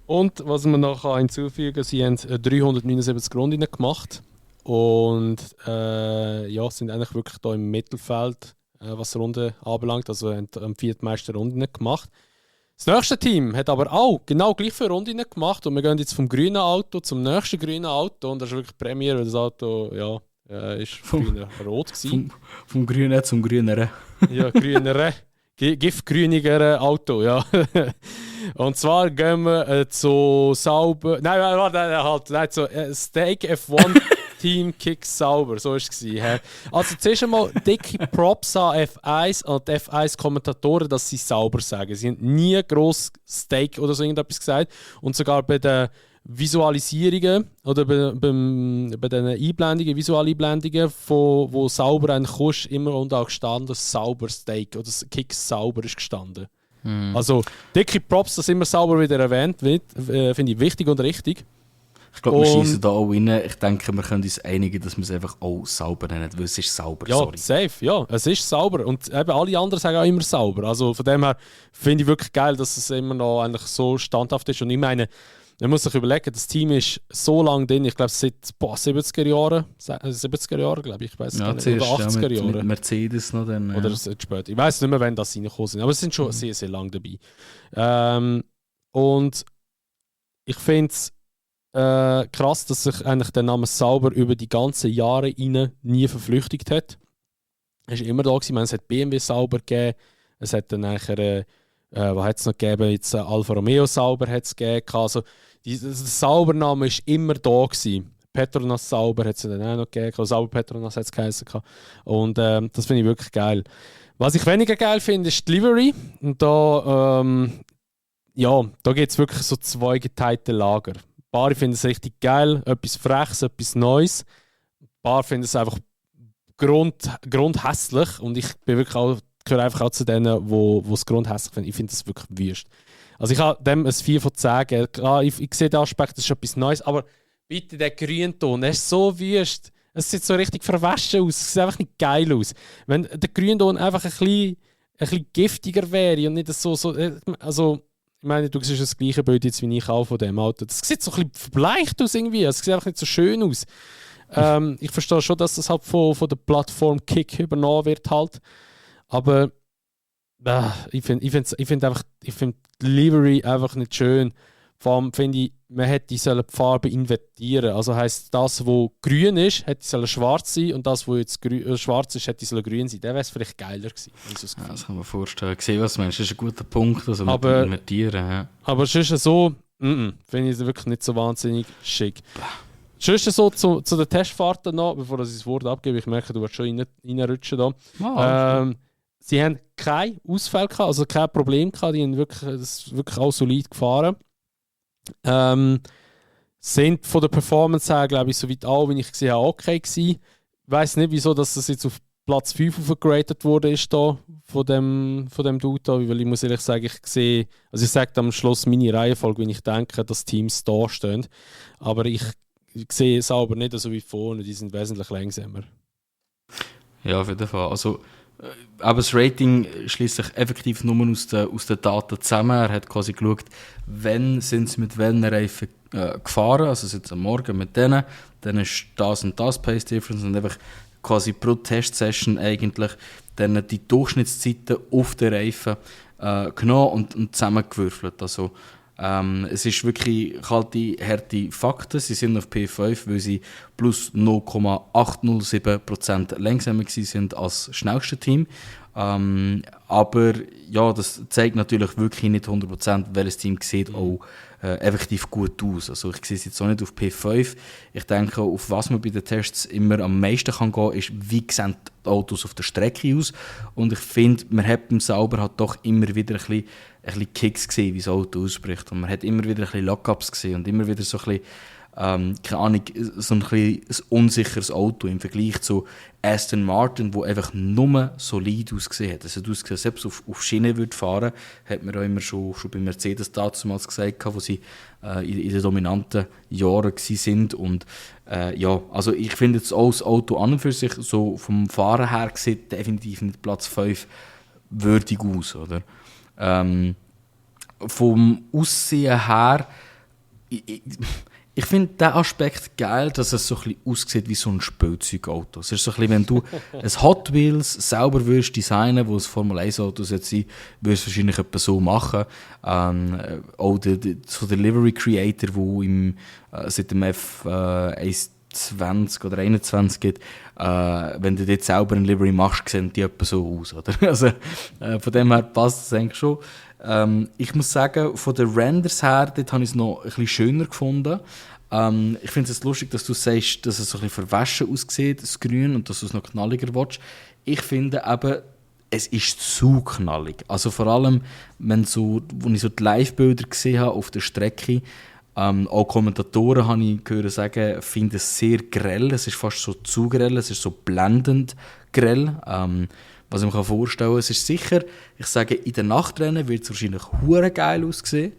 Und was man noch hinzufügen kann, sie haben 379 Runden gemacht und sind eigentlich wirklich da im Mittelfeld, was Runde anbelangt, also haben am viertmeisten Runden gemacht. Das nächste Team hat aber auch genau gleich viele Runden gemacht und wir gehen jetzt vom grünen Auto zum nächsten grünen Auto und das ist wirklich Premiere, weil das Auto ist früher rot gewesen. Vom grünen zum grüneren. Ja, grünere, giftgrünigere Auto, ja. Und zwar gehen wir zu Sauber, zu Steak F1 Team Kick Sauber, so war es. Also zuerst einmal dicke Props an F1 und die F1-Kommentatoren, dass sie sauber sagen. Sie haben nie gross Steak oder so irgendetwas gesagt. Und sogar bei den Visualisierungen oder bei den Einblendungen, Visualeinblendungen, wo sauber eigentlich kostet, immer und auch gestanden, sauber Steak oder Kick sauber ist gestanden. Also dicke Props, dass immer sauber wieder erwähnt wird, finde ich wichtig und richtig. Ich glaube, wir schießen da auch rein. Ich denke, wir können uns einigen, dass wir es einfach auch sauber nennen, weil es ist sauber, ja, sorry. Safe, ja, es ist sauber und eben alle anderen sagen auch immer sauber. Also von dem her finde ich wirklich geil, dass es immer noch eigentlich so standhaft ist. Und ich meine, man muss sich überlegen, das Team ist so lange drin, ich glaube seit 70er Jahren, 70er Jahre, glaube ich weiß ja, nicht, oder 80er Jahre. Mit Mercedes noch dann. Ja. Oder später. Ich weiß nicht mehr, wann das reingekommen sind, aber es sind schon sehr, sehr lange dabei. Und ich finde es krass, dass sich eigentlich der Name Sauber über die ganzen Jahre nie verflüchtigt hat. Es war immer da gewesen. Es hat BMW Sauber gegeben, es hat dann nachher was hat es noch gegeben? Jetzt Alfa Romeo Sauber hat es gegeben. Also, der Sauber-Name war immer da gewesen. Petronas Sauber hat es dann auch noch gegeben. Sauber Petronas hat es geheißen. Und das finde ich wirklich geil. Was ich weniger geil finde, ist die Livery. Und da gibt es wirklich so zwei geteilte Lager. Ein paar finden es richtig geil, etwas Freches, etwas Neues. Ein paar finden es einfach grundhässlich. Und ich bin wirklich auch gehöre einfach auch zu denen, die es grundhässlich finden. Ich finde das wirklich wüst. Also ich habe dem ein 4 von 10 gegeben. Klar, ich sehe den Aspekt, das ist etwas Neues, aber bitte, der Grünton, der ist so wüst. Es sieht so richtig verwaschen aus. Es sieht einfach nicht geil aus. Wenn der Grünton einfach ein bisschen giftiger wäre und nicht so also, ich meine, du siehst das gleiche Bild jetzt wie ich auch von dem Auto. Das sieht so ein bisschen verbleicht aus irgendwie. Es sieht einfach nicht so schön aus. Ich verstehe schon, dass das halt von der Plattform Kick übernommen wird halt. Aber ich finde die Livery einfach nicht schön. Vor allem finde ich, man hätte die Farbe invertieren. Also heisst, das, was grün ist, hätte schwarz sein und das, was jetzt schwarz ist, hätte grün sein. Dann wäre es vielleicht geiler gewesen. Das kann man vorstellen. Ich sehe, was du meinst. Das ist ein guter Punkt, also mit dem Invertieren. Ja. Aber es ist so, finde ich es wirklich nicht so wahnsinnig schick. Sonst so zu den Testfahrten noch, bevor ich das Wort abgebe, ich merke, du willst schon reinrutschen da. Sie haben kein Ausfall gehabt, also kein Problem gehabt, die haben wirklich auch solid gefahren. Sind von der Performance her, glaube ich, soweit auch, wie ich gesehen habe, okay gewesen. Ich weiss nicht, wieso dass das jetzt auf Platz 5 aufgeratet wurde ist da, von dem Dude da, weil ich muss ehrlich sagen, ich sage am Schluss meine Reihenfolge, wie ich denke, dass Teams da stehen. Aber ich sehe es aber nicht so wie vorne, die sind wesentlich langsamer. Ja, auf jeden Fall. Also, aber das Rating schließt sich effektiv nur aus den Daten zusammen. Er hat quasi geschaut, wann sind sie mit welchen Reifen gefahren, also jetzt am Morgen mit denen, dann ist das und das Pace Difference und einfach quasi pro Testsession eigentlich dann die Durchschnittszeiten auf den Reifen genommen und zusammengewürfelt. Also es ist wirklich kalte, harte Fakten. Sie sind auf P5, weil sie plus 0,807% langsamer sind als das schnellste Team. Aber ja, das zeigt natürlich wirklich nicht 100%, welches Team sieht auch effektiv gut aus. Also ich sehe es jetzt auch nicht auf P5. Ich denke, auf was man bei den Tests immer am meisten kann gehen, ist, wie sehen die Autos auf der Strecke aus. Und ich finde, man hat beim Sauber halt doch immer wieder ein bisschen Kicks gesehen, wie das Auto ausbricht. Und man hat immer wieder ein bisschen Lockups gesehen und immer wieder so ein bisschen, keine Ahnung, so ein bisschen ein unsicheres Auto im Vergleich zu Aston Martin, wo einfach nur solid ausgesehen hat. Also ausgesehen, selbst auf Schiene würde fahren, hat man auch immer schon bei Mercedes damals gesagt, wo sie in den dominanten Jahren waren. Und ja, also ich finde jetzt auch das Auto an und für sich so vom Fahren her sieht definitiv nicht Platz 5 würdig aus, oder? Vom Aussehen her, ich finde den Aspekt geil, dass es so ein bisschen aussieht wie so ein Spielzeugauto. Es ist so ein bisschen, wenn du ein Hot Wheels selber würdest designen, wo es Formel 1 Auto sein würdest du es wahrscheinlich etwa so machen. Auch der Livery Creator, der seit dem F120 oder 21 geht, wenn du dort selber ein Livery machst, sehen die etwa so aus, oder? Also, von dem her passt es eigentlich schon. Ich muss sagen, von den Renders her, dort habe ich es noch ein bisschen schöner gefunden. Ich finde es lustig, dass du sagst, dass es so ein bisschen verwaschen aussieht, das Grün, und dass du es noch knalliger willst. Ich finde eben, es ist zu knallig. Also vor allem, als ich so die Live-Bilder gesehen habe auf der Strecke, auch Kommentatoren habe ich gehört sagen, finden es sehr grell. Es ist fast so zu grell, es ist so blendend grell. Was ich mir vorstellen kann, es ist sicher, ich sage, in den Nachtrennen wird es wahrscheinlich hure geil aussehen.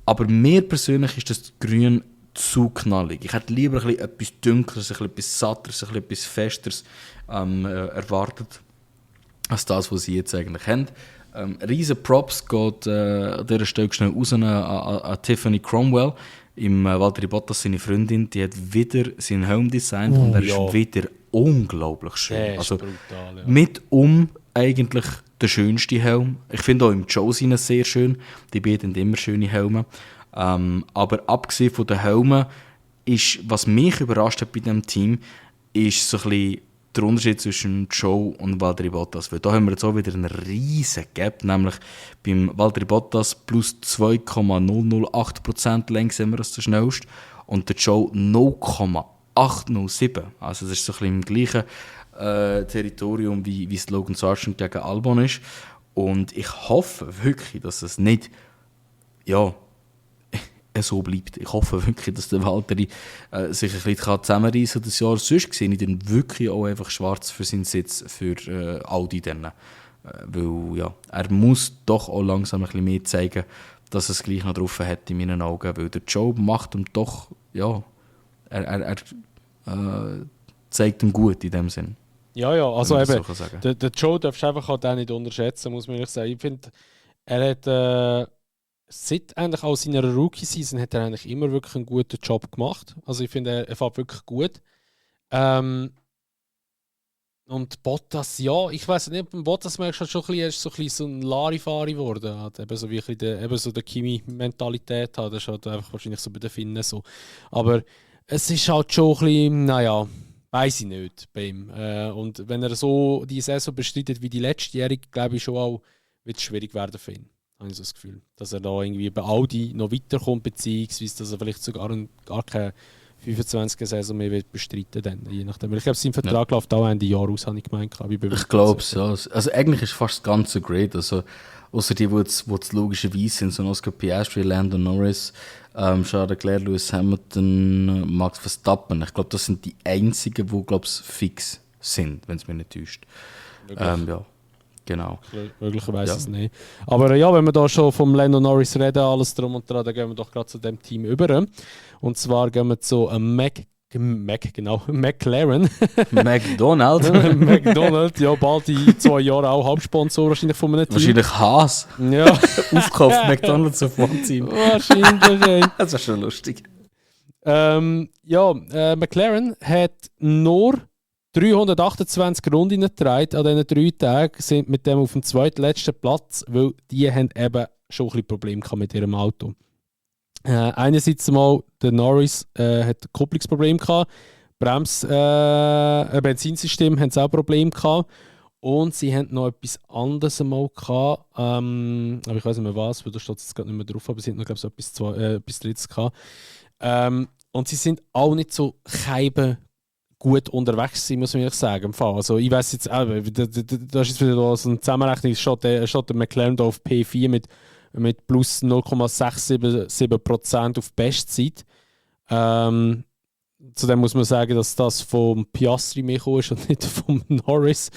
Aber mir persönlich ist das Grün zu knallig. Ich hätte lieber etwas Dunkleres, etwas Satteres, etwas Festeres erwartet, als das, was sie jetzt eigentlich haben. Riesen Props geht an dieser Stelle schnell raus an Tiffany Cromwell. Im Valtteri Bottas, seine Freundin, die hat wieder seinen Helm designt und er ist wieder unglaublich schön. Also, brutal, ja. Mit eigentlich der schönste Helm. Ich finde auch im Joe seinen sehr schön. Die beiden haben immer schöne Helme. Aber abgesehen von den Helmen, was mich überrascht hat bei diesem Team, ist so ein bisschen der Unterschied zwischen Joe und Valtteri Bottas. Weil da haben wir jetzt auch wieder einen riesen Gap, nämlich beim Valtteri Bottas plus 2,008% langsamer als der schnellste und der Joe 0,807. Also das ist so ein bisschen im gleichen Territorium wie es Logan Sargent gegen Albon ist. Und ich hoffe wirklich, dass es nicht so bleibt. Ich hoffe wirklich, dass der Valtteri sich ein bisschen zusammenreißen kann das Jahr. Sonst sehe ich dann wirklich auch einfach schwarz für seinen Sitz für Audi. Weil er muss doch auch langsam ein bisschen mehr zeigen, dass er es gleich noch drauf hat in meinen Augen. Weil der Job macht ihm doch, er zeigt ihm gut in dem Sinn. Ja, also eben, so der Joe darfst du einfach auch nicht unterschätzen, muss man ehrlich sagen. Ich finde, er hat seit eigentlich auch seiner Rookie-Season hat er eigentlich immer wirklich einen guten Job gemacht. Also ich finde, er fährt wirklich gut. Und Bottas, ich weiß nicht, beim Bottas merkst du halt schon ein bisschen, so ein Larifari geworden. Hat eben so wie eben so der Kimi-Mentalität hat. Das ist halt einfach wahrscheinlich so bei den Finnen so. Aber es ist halt schon ein bisschen, weiß ich nicht bei ihm. Und wenn er so die Saison bestreitet wie die letztjährige, glaube ich schon auch, wird es schwierig werden für ihn. Habe ich so das Gefühl. Dass er da irgendwie bei Audi noch weiterkommt, beziehungsweise dass er vielleicht sogar gar keine 25er Saison mehr wird bestreiten dann, je nachdem. Ich glaube, sein Vertrag läuft auch Ende Jahr aus, habe ich gemeint. Ich glaube es, ja. Also eigentlich ist fast das ganze great. Also, außer die, die logischerweise sind, so Oscar Piastri, Lando Norris, Charles Leclerc, Lewis Hamilton, Max Verstappen. Ich glaube, das sind die einzigen, die fix sind, wenn es mich nicht täuscht. Genau. Möglicherweise es nicht. Aber wenn wir da schon vom Lando Norris reden, alles drum und dran, dann gehen wir doch gerade zu dem Team über. Und zwar gehen wir zu McLaren. McDonald, ja, bald in 2 Jahren auch Hauptsponsor wahrscheinlich von einem Team. Wahrscheinlich Haas. Ja. Aufkauft McDonald's auf ein Team. Wahrscheinlich. Das ist schon lustig. McLaren hat nur 328 Runden getragen an diesen 3 Tagen, sind mit dem auf dem zweitletzten Platz, weil die haben eben schon ein bisschen Probleme mit ihrem Auto. Einerseits mal, der Norris hat ein Kupplungsproblem gehabt, Benzinsystem haben sie auch Probleme gehabt und sie haben noch etwas anderes mal gehabt, aber ich weiß nicht mehr was, weil da steht es jetzt gerade nicht mehr drauf, aber sie haben noch, glaube ich, so etwas Drittes gehabt. Und sie sind auch nicht so gut unterwegs sein, muss man ehrlich sagen. Im Fall. Also ich weiss jetzt auch, da ist jetzt wieder so eine Zusammenrechnung, steht der McLaren da auf P4 mit plus 0,677% auf Bestzeit. Zudem muss man sagen, dass das vom Piastri mehr gekommen ist und nicht vom Norris.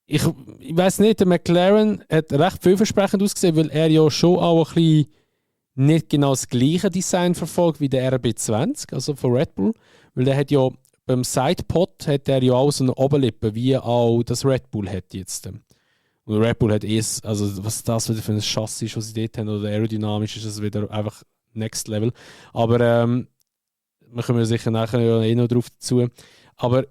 Ich weiss nicht, der McLaren hat recht vielversprechend ausgesehen, weil er ja schon auch ein bisschen nicht genau das gleiche Design verfolgt wie der RB20, also von Red Bull. Weil der hat ja beim Sidepod hat er ja auch so eine Oberlippe, wie auch das Red Bull hat jetzt. Und Red Bull hat also was das wieder für ein Chassis ist, was sie dort haben, oder aerodynamisch ist das wieder einfach Next Level. Aber wir kommen sicher nachher noch drauf dazu. Aber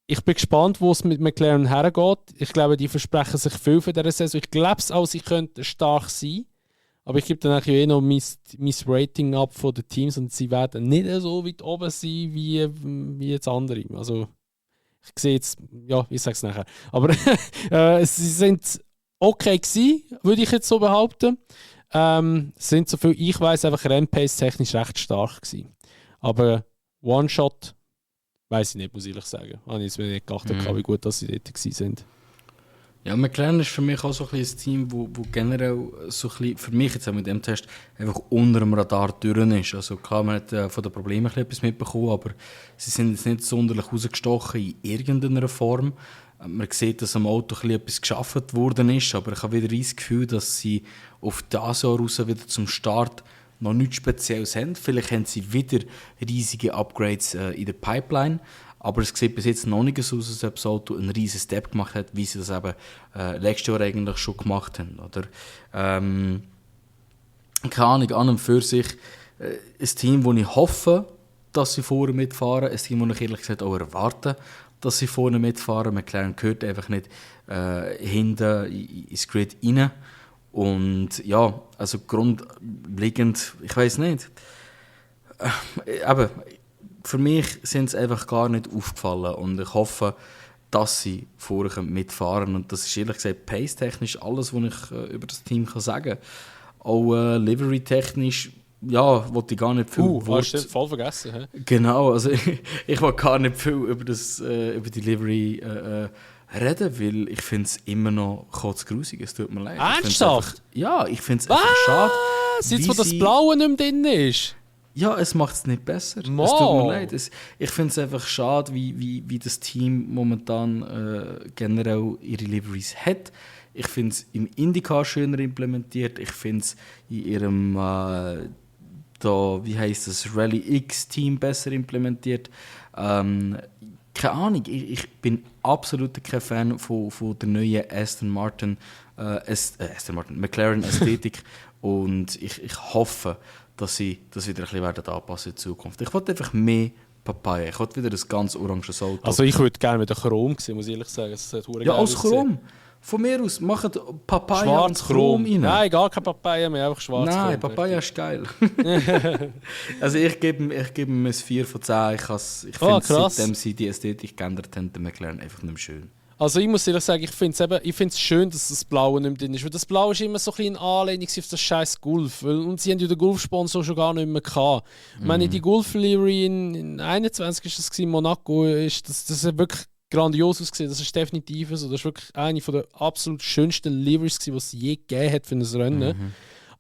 ich bin gespannt, wo es mit McLaren hergeht. Ich glaube, die versprechen sich viel für diese Saison. Ich glaube es auch, sie könnten stark sein. Aber ich gebe dann eigentlich noch mein Rating ab von den Teams und sie werden nicht so weit oben sein wie jetzt andere. Also ich sehe jetzt, ich sage es nachher. Aber sie sind okay gewesen, würde ich jetzt so behaupten. Sind, soviel ich weiß, einfach Rennpace technisch recht stark gewesen. Aber One-Shot, weiß ich nicht, muss ich ehrlich sagen. Habe ich jetzt nicht geachtet, wie gut dass sie dort gewesen sind. Ja, McLaren ist für mich auch so ein Team, wo generell so ein bisschen, für mich jetzt auch mit dem Test einfach unter dem Radar durch ist. Also klar, man hat von den Problemen etwas mitbekommen, aber sie sind jetzt nicht sonderlich rausgestochen in irgendeiner Form. Man sieht, dass am Auto etwas geschaffen worden ist, aber ich habe wieder das Gefühl, dass sie auf das Jahr raus wieder zum Start noch nichts Spezielles haben. Vielleicht haben sie wieder riesige Upgrades in der Pipeline, aber es sieht bis jetzt noch nicht so aus, als ob das Auto einen riesen Step gemacht hat, wie sie das eben letztes Jahr eigentlich schon gemacht haben. Oder? Keine Ahnung, an und für sich ein Team, das ich hoffe, dass sie vorne mitfahren. Ein Team, das ich ehrlich gesagt auch erwarte, dass sie vorne mitfahren. McLaren gehört einfach nicht hinten ins Grid rein. Und ja, also grundlegend, ich weiß nicht. Aber für mich sind sie einfach gar nicht aufgefallen. Und ich hoffe, dass sie vorne mitfahren. Und das ist ehrlich gesagt pace-technisch alles, was ich über das Team sagen kann. Auch Livery-technisch, ja, wollte ich gar nicht viel hast du voll vergessen, hä? Genau, also ich will gar nicht viel über die Livery reden, weil ich finde es immer noch kotzgrusig, es tut mir leid. Ernsthaft? Ich finde es einfach schade. Jetzt, wo das Blaue nicht mehr drin ist? Ja, es macht es nicht besser. Es tut mir leid. Ich finde es einfach schade, wie das Team momentan generell ihre Liveries hat. Ich finde es im IndyCar schöner implementiert. Ich finde es in ihrem wie heisst das, Rally X-Team besser implementiert. Keine Ahnung, ich bin absolut kein Fan von der neuen McLaren Ästhetik und ich hoffe, dass sie das wieder ein bisschen werden anpassen in Zukunft. Ich wollte einfach mehr Papaya. Ich wollte wieder ein ganz oranges Auto. Also ich würde gerne mit der Chrom sehen, muss ich ehrlich sagen. Ja, als Chrom. Von mir aus, macht Papaya schwarz und Chrom rein. Nein, gar kein Papaya mehr, einfach schwarz Chrom. Nein, Papaya ist geil. Also ich gebe ihm ein 4 von 10. Ich finde, seitdem sie die Ästhetik geändert haben, der McLaren einfach nicht mehr schön. Also ich muss ehrlich sagen, ich finde es schön, dass das Blaue nicht mehr drin ist. Weil das Blaue ist immer so ein bisschen eine Anlehnung auf das scheiß Golf. Und sie haben ja den Golf-Sponsor schon gar nicht mehr gehabt. Ich meine, die Golf-Livery in 21 ist das in Monaco, das hat wirklich grandios ausgesehen. Das ist definitiv so. Das ist wirklich eine der absolut schönsten Liveries, die es je gegeben hat für ein Rennen.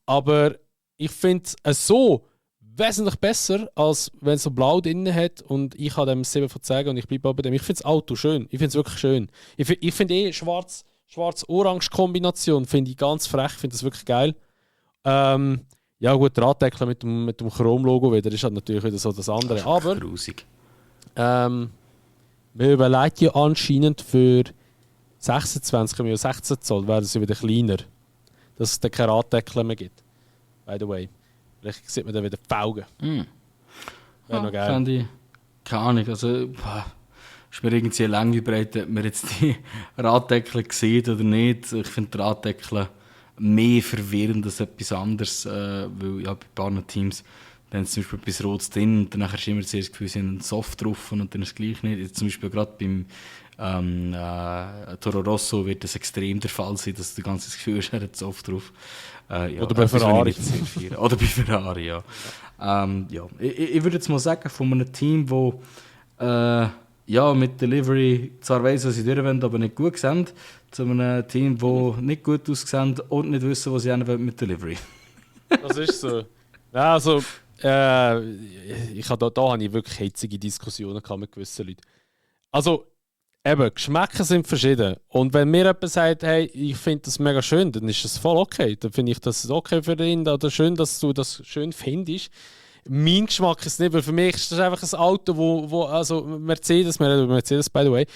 Aber ich finde es so wesentlich besser, als wenn es so blau drin hat und ich habe dem 7 von 10 und ich bleibe bei dem. Ich finde das Auto schön. Ich finde es wirklich schön. Ich finde Schwarz-Orange-Kombination finde ich ganz frech. Ich finde das wirklich geil. Ja gut, der Raddeckler mit dem Chrom-Logo wieder ist halt natürlich wieder so das andere. Aber grusig. Man überlegt ja anscheinend für 26, 16 Zoll wäre das wieder kleiner. Dass es dann keine Raddeckler mehr gibt. By the way. Vielleicht sieht man dann wieder die Augen. Wäre noch geil. Fand ich, keine Ahnung, also ist mir irgendwie langweilig, ob man jetzt die Raddeckel sieht oder nicht. Ich finde die Raddeckel mehr verwirrend als etwas anderes, weil ja, bei ein paar Teams dann zum Beispiel etwas Rotes drin und dann hast du immer zuerst das Gefühl, sie haben einen Soft drauf und dann ist es gleich nicht. Jetzt zum Beispiel gerade beim Toro Rosso wird das extrem der Fall sein, dass du das ganze Gefühl hast, er hat Soft drauf. Ja, oder bei Ferrari. Oder bei Ferrari, ja. Ja. Ich würde jetzt mal sagen, von einem Team, das ja, mit Delivery zwar weiss, was sie durchwollen, aber nicht gut sehen, zu einem Team, das nicht gut aussehen und nicht wissen, was sie wollen mit Delivery. Das ist so. Ja, also, da habe ich wirklich hitzige Diskussionen mit gewissen Leuten. Also, eben, Geschmäcker sind verschieden. Und wenn mir jemand sagt, hey, ich finde das mega schön, dann ist das voll okay. Dann finde ich das okay für ihn oder schön, dass du das schön findest. Mein Geschmack ist nicht, weil für mich ist das einfach ein Auto, wo also Mercedes, wir reden über Mercedes, by the way.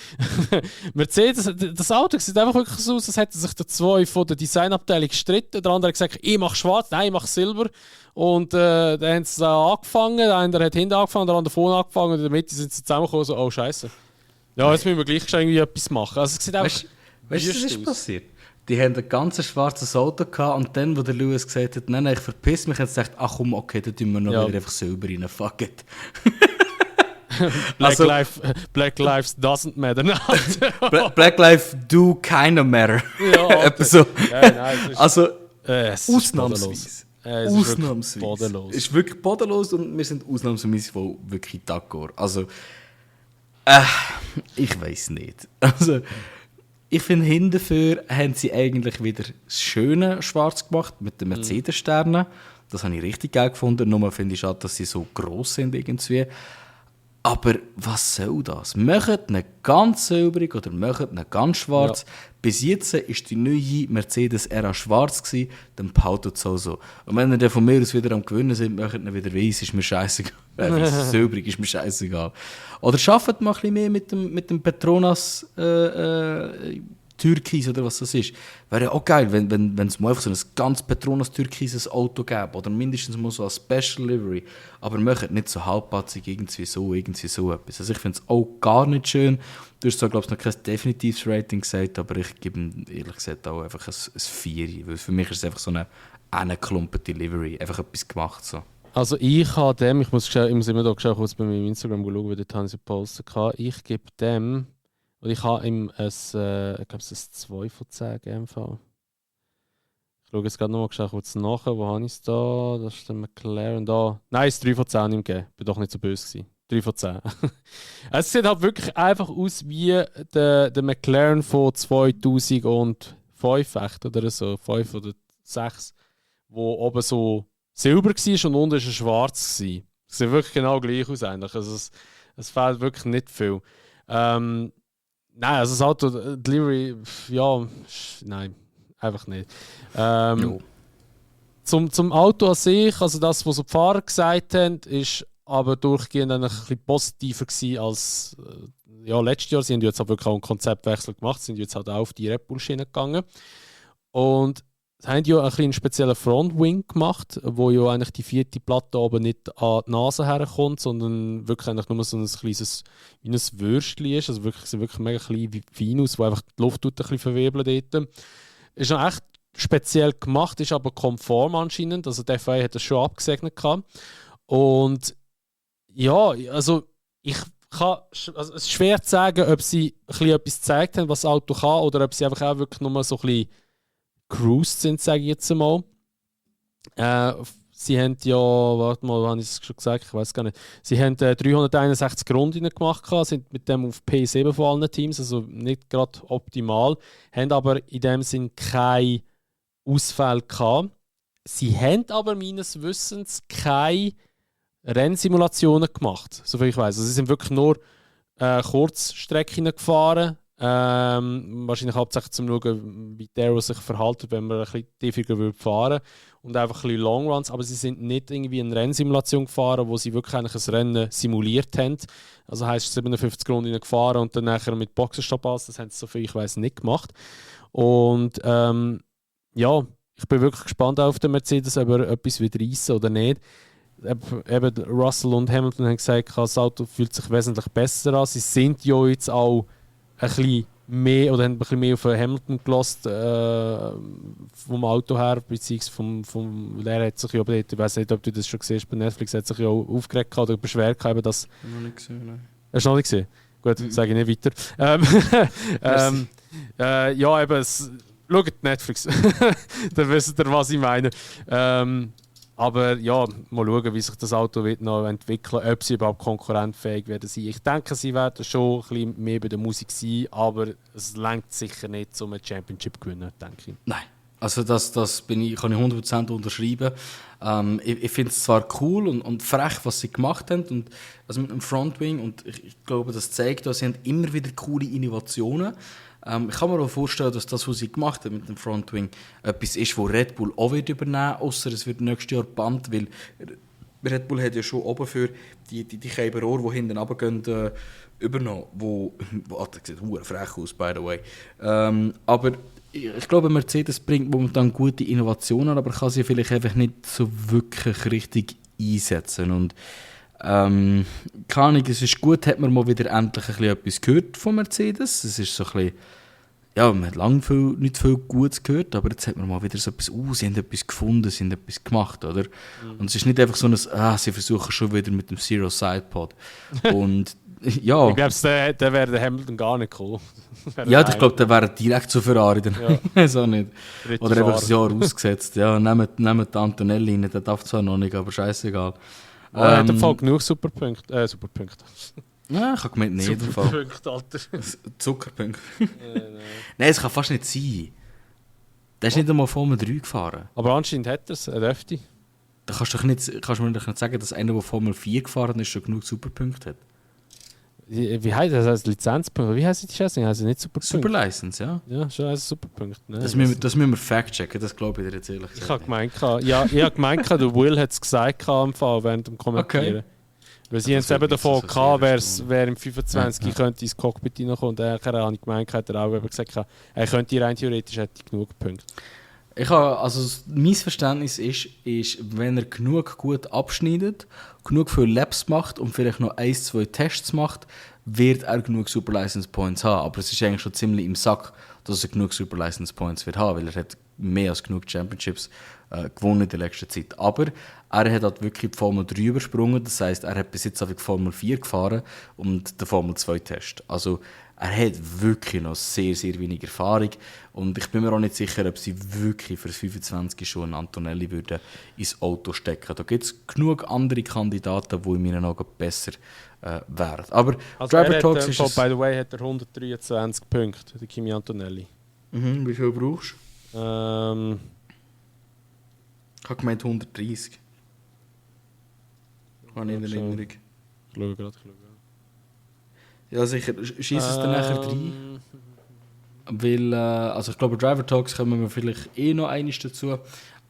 Mercedes, das Auto sieht einfach wirklich so aus, als hätten sich die zwei von der Designabteilung gestritten. Der andere hat gesagt, ich mache schwarz, nein, ich mache silber. Und dann haben sie angefangen, der eine hat hinten angefangen, der andere vorne angefangen und in der Mitte sind sie zusammengekommen, so, oh Scheiße. Ja, jetzt müssen wir gleich schon irgendwie etwas machen. Also, es sieht einfach weißt du, was ist passiert? Die haben ein ganz schwarzes Auto gehabt und dann, wo der Lewis gesagt hat, nein, ich verpiss mich, haben sie gesagt, ach komm, okay, dann tun wir noch wieder einfach Silber rein, fuck it. Black Lives doesn't matter. Black Lives do kinda matter. Ja, so. Nein, also, ausnahmsweise. Ausnahmsweise. Es ist wirklich bodenlos und wir sind ausnahmsweise wirklich d'accord. Also, ich weiß nicht. Also, ich finde, hindurch haben sie eigentlich wieder das schöne Schwarz gemacht mit den Mercedes-Sternen. Das habe ich richtig geil gefunden. Nur finde ich schade, dass sie so gross sind irgendwie. Aber was soll das? Macht ihn ganz silbrig oder macht ihn ganz schwarz. Ja. Bis jetzt war die neue Mercedes R schwarz gewesen, dann behaltet es auch so. Und wenn ihr dann von mir aus wieder am Gewinnen sind, macht ihn wieder weiss, ist mir scheißegal. Silbrig ist mir scheißegal. Oder arbeitet mal ein bisschen mehr mit dem Petronas Türkis oder was das ist. Wäre ja auch geil, wenn es mal einfach so ein ganz Petronas-türkises Auto gäbe. Oder mindestens mal so ein Special Livery. Aber macht nicht so halbpatzig irgendwie so etwas. Also ich finde es auch gar nicht schön. Du hast zwar, glaube ich, noch kein definitives Rating gesagt, aber ich gebe ihm ehrlich gesagt auch einfach ein 4. Weil für mich ist es einfach so eine angeklumpete Livery. Einfach etwas gemacht so. Also ich habe dem, ich muss immer da kurz bei meinem Instagram schauen, wie dort habe ich gepostet. Ich gebe dem, und ich habe ihm ein 2 von 10 gegeben. Ich schaue jetzt gerade noch mal kurz nach, wo habe ich es da? Das ist der McLaren da. Nein, es ist 3 von 10 ihm gegeben. Ich bin doch nicht so böse gewesen. 3 von 10. Es sieht halt wirklich einfach aus wie der McLaren von 2005 echt, oder so, 5 oder 6, wo oben so silber war und unten war es schwarz. Es sieht wirklich genau gleich aus eigentlich. Also es fehlt wirklich nicht viel. Nein, also das Auto, Delivery, ja, nein, einfach nicht. Zum Auto an sich, also das, was so die Fahrer gesagt haben, ist aber durchgehend ein bisschen positiver gewesen als letztes Jahr. Sie haben jetzt halt wirklich auch einen Konzeptwechsel gemacht, sind jetzt halt auch auf die Red Bull-Schiene gegangen. Und sie haben ja einen speziellen Frontwing gemacht, wo ja eigentlich die 4. Platte oben nicht an die Nase herkommt, sondern wirklich eigentlich nur so ein kleines wie ein Würstchen ist. Also wirklich, sieht wirklich mega klein wie fein aus, wo einfach die Luft ein bisschen verwebelt dort. Ist noch echt speziell gemacht, ist aber konform anscheinend. Also der FIA hat das schon abgesegnet gehabt. Und ja, also es ist schwer zu sagen, ob sie ein bisschen etwas gezeigt haben, was das Auto kann, oder ob sie einfach auch wirklich nur so ein bisschen cruised sind, sage ich jetzt mal. Sie haben ja, warte mal, habe ich es schon gesagt, ich weiß gar nicht. Sie haben 361 Runden gemacht, sind mit dem auf P7 von allen Teams, also nicht gerade optimal, haben aber in dem Sinn keine Ausfälle gehabt. Sie haben aber meines Wissens keine Rennsimulationen gemacht, soviel ich weiß. Also sie sind wirklich nur Kurzstrecken gefahren. Wahrscheinlich hauptsächlich zum schauen, wie der sich verhält, wenn man ein bisschen tiefer fahren würde. Und einfach ein bisschen Longruns. Aber sie sind nicht irgendwie eine Rennsimulation gefahren, wo sie wirklich eigentlich ein Rennen simuliert haben. Also heisst 57 Runden gefahren und dann nachher mit Boxenstopp aus. Das haben sie, soviel ich weiß, nicht gemacht. Und ja, ich bin wirklich gespannt auf den Mercedes, ob er etwas wird reissen oder nicht. Eben Russell und Hamilton haben gesagt, das Auto fühlt sich wesentlich besser an. Sie sind ja jetzt auch ein bisschen mehr oder haben ein bisschen mehr auf Hamilton gelassen vom Auto her, beziehungsweise vom der hat sich ja, ich weiß nicht, ob du das schon gesehen hast, bei Netflix hat sich ja auch aufgeregt oder beschwert gehabt, dass... Noch nicht gesehen, nein. Hast du noch nicht gesehen? Gut, sage ich nicht weiter. Ja, eben, schaut Netflix, dann wisst ihr, was ich meine. Aber ja, mal schauen, wie sich das Auto wird noch entwickeln, ob sie überhaupt konkurrentfähig werden sein. Ich denke, sie werden schon ein bisschen mehr bei der Musik sein, aber es reicht sicher nicht, um eine Championship zu gewinnen, denke ich. Nein, also kann ich 100% unterschreiben. Ich finde es zwar cool und frech, was sie gemacht haben, und, also mit dem Frontwing, und ich glaube, das zeigt, dass sie haben immer wieder coole Innovationen. Ich kann mir auch vorstellen, dass das, was sie gemacht haben mit dem Frontwing, etwas ist, wo Red Bull auch wird übernehmen, außer es wird nächstes Jahr gebannt, weil Red Bull hat ja schon oben für die Käberohr, die hinten runtergehen, übernommen, das sieht verdammt frech aus, by the way. Aber ich glaube, Mercedes bringt momentan gute Innovationen, aber kann sie vielleicht einfach nicht so wirklich richtig einsetzen. Und keine Ahnung, es ist gut, hat man mal wieder endlich ein bisschen etwas gehört von Mercedes. Es ist so ein bisschen, ja, man hat lange nicht viel Gutes gehört, aber jetzt hat man mal wieder so etwas, sie haben etwas gefunden, sie haben etwas gemacht, oder? Und es ist nicht einfach so ein, sie versuchen schon wieder mit dem Zero Sidepod. Und ja. Ich glaube, der wäre der Hamilton gar nicht cool. Ja, ich glaube, der wäre direkt zu Ferrari. Ja. So nicht. Oder einfach ein Jahr ausgesetzt. Ja, nehmt Antonelli rein, der darf zwar noch nicht, aber scheißegal. Er hat im Fall genug Superpunkte. Ja, ich habe gemeint, nicht. Superpunkte, Alter. Zuckerpunkte. Nein, es kann fast nicht sein. Der ist nicht einmal Formel 3 gefahren. Aber anscheinend hat er es, er dürfte. Da kannst du mir doch nicht sagen, dass einer, der Formel 4 gefahren ist, schon genug Superpunkte hat. Wie heißt das? Heißt Lizenzpunkt? Wie heißt die Scheiße? Heißt nicht Superpunkt? Superlicense, ja. Ja, schon heißt Superpunkt. Ne? Das müssen wir fact-checken, das glaube ich dir jetzt ehrlich Ich habe gemeint, der Will hat es gesagt am Fall während dem Kommentieren. Okay. Weil sie haben es eben davon gehabt, wer im 25 könnte ins Cockpit reinkommen. Und er habe ich gemeint, hat er auch eben gesagt, er könnte rein theoretisch hätte genug Punkte. Mein Verständnis ist, wenn er genug gut abschneidet, genug viele Labs macht und vielleicht noch 1-2 Tests macht, wird er genug Super License Points haben. Aber es ist eigentlich schon ziemlich im Sack, dass er genug Super License Points wird haben, weil er hat mehr als genug Championships gewonnen in der letzten Zeit. Aber er hat halt wirklich die Formel 3 übersprungen, das heisst, er hat bis jetzt einfach die Formel 4 gefahren und den Formel 2 Test. Also er hat wirklich noch sehr, sehr wenig Erfahrung und ich bin mir auch nicht sicher, ob sie wirklich für das 25 schon einen Antonelli würden ins Auto stecken. Da gibt es genug andere Kandidaten, die in meinen Augen besser wären. Aber also Driver Talks ist by the way, hat er 123 Punkte, der Kimi Antonelli. Wie viel brauchst du? Ich habe gemeint 130. Habe ich in Erinnerung. Ich schaue gerade. Ja, sicher. Schießt es dann nachher rein? Weil, ich glaube, Driver Talks kommen wir vielleicht noch einiges dazu.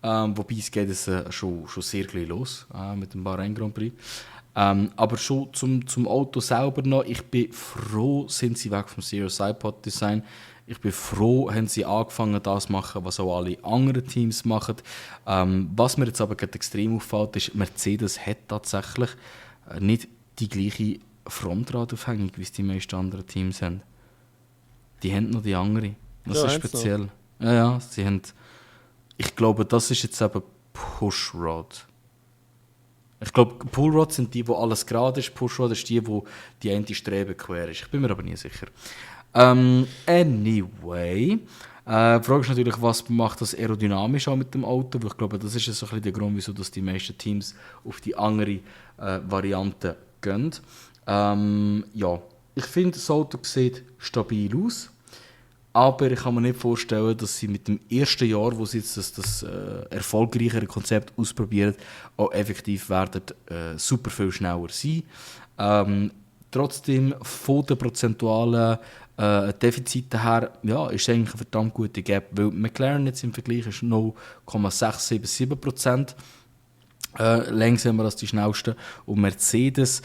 Wobei es geht schon sehr gleich los mit dem Bahrain Grand Prix. Aber schon zum Auto selber noch. Ich bin froh, sind sie weg vom Zero Sidepod Design. Ich bin froh, haben sie angefangen, das zu machen, was auch alle anderen Teams machen. Was mir jetzt aber gerade extrem auffällt, ist, Mercedes hat tatsächlich nicht die gleiche Frontradaufhängung, wie es die meisten anderen Teams haben. Die haben noch die andere. Das ist speziell. Ja, sie haben... Ich glaube, das ist jetzt eben Pushrod. Ich glaube, Pullrod sind die alles gerade ist. Pushrod ist die eine Strebe quer ist. Ich bin mir aber nie sicher. Anyway. Die Frage ist natürlich, was macht das aerodynamisch auch mit dem Auto? Weil ich glaube, das ist so ein bisschen der Grund, wieso dass die meisten Teams auf die andere Variante gehen. Ja, ich finde, das Auto sieht stabil aus. Aber ich kann mir nicht vorstellen, dass sie mit dem ersten Jahr, wo sie jetzt das erfolgreichere Konzept ausprobieren, auch effektiv werden super viel schneller sein. Trotzdem, von den prozentualen Defiziten her, ja, ist eigentlich eine verdammt gute Gap. Weil McLaren jetzt im Vergleich ist 0,677%. Langsamer als die schnellsten. Und Mercedes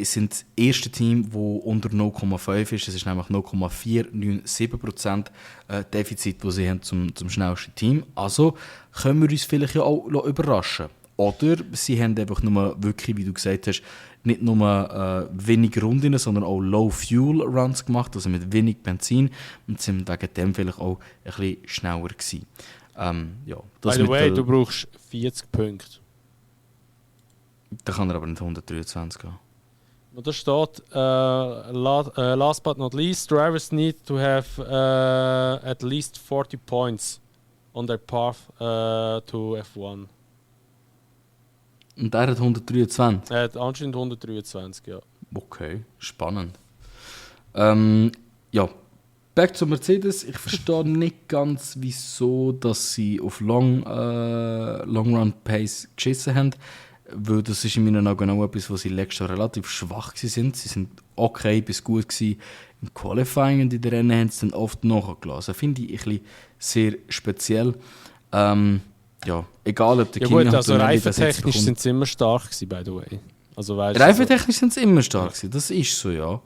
sind das erste Team, das unter 0,5 ist. Es ist nämlich 0,497% Defizit, das sie haben zum schnellsten Team. Also können wir uns vielleicht ja auch überraschen. Oder sie haben einfach nur wirklich, wie du gesagt hast, nicht nur wenig Runden, sondern auch Low-Fuel-Runs gemacht, also mit wenig Benzin. Und sind wegen dem vielleicht auch ein bisschen schneller gewesen. Ja, das by the way, du brauchst 40 Punkte. Da kann er aber nicht 123 gehen. Und da steht, last but not least, drivers need to have at least 40 points on their path to F1. Und er hat 123? Er hat anscheinend 123, ja. Okay, spannend. Ja, back zu Mercedes. Ich verstehe nicht ganz, wieso dass sie auf Long Run Pace geschissen haben. Weil das ist in meinen Augen auch etwas, wo sie letztes Jahr relativ schwach waren. Sie sind okay bis gut gewesen. Im Qualifying und in den Rennen haben sie dann oft nachgelassen. Finde ich ein bisschen sehr speziell. Ja, egal ob der ja gut, also reifentechnisch sind sie immer stark gewesen, by the way. Also, reifentechnisch sind sie immer stark gewesen, das ist so, ja.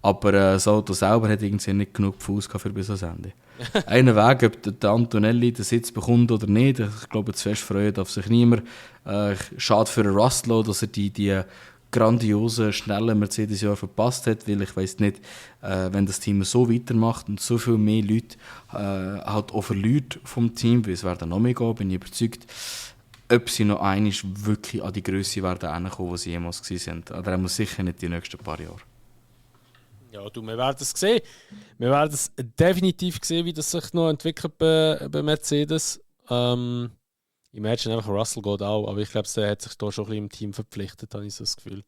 Aber das Auto selber hat irgendwie nicht genug Fuß für bis ans Ende. Einen Weg, ob der Antonelli den Sitz bekommt oder nicht, ich glaube, zu fest freuen darf sich niemand. Schade für Russell, dass er die grandiosen, schnellen Mercedes-Jahr verpasst hat, weil ich weiss nicht, wenn das Team so weitermacht und so viel mehr Leute halt auch verliert vom Team, weil es werden noch mehr gehen, bin ich überzeugt, ob sie noch einmal wirklich an die Grösse werden hinkommen, die sie jemals gewesen sind. Aber er muss sicher nicht die nächsten paar Jahre. Ja, du, wir werden es sehen. Wir werden es definitiv sehen, wie das sich noch entwickelt bei Mercedes. Imagine einfach, Russell geht auch, aber ich glaube, er hat sich da schon ein bisschen im Team verpflichtet, habe ich so das Gefühl.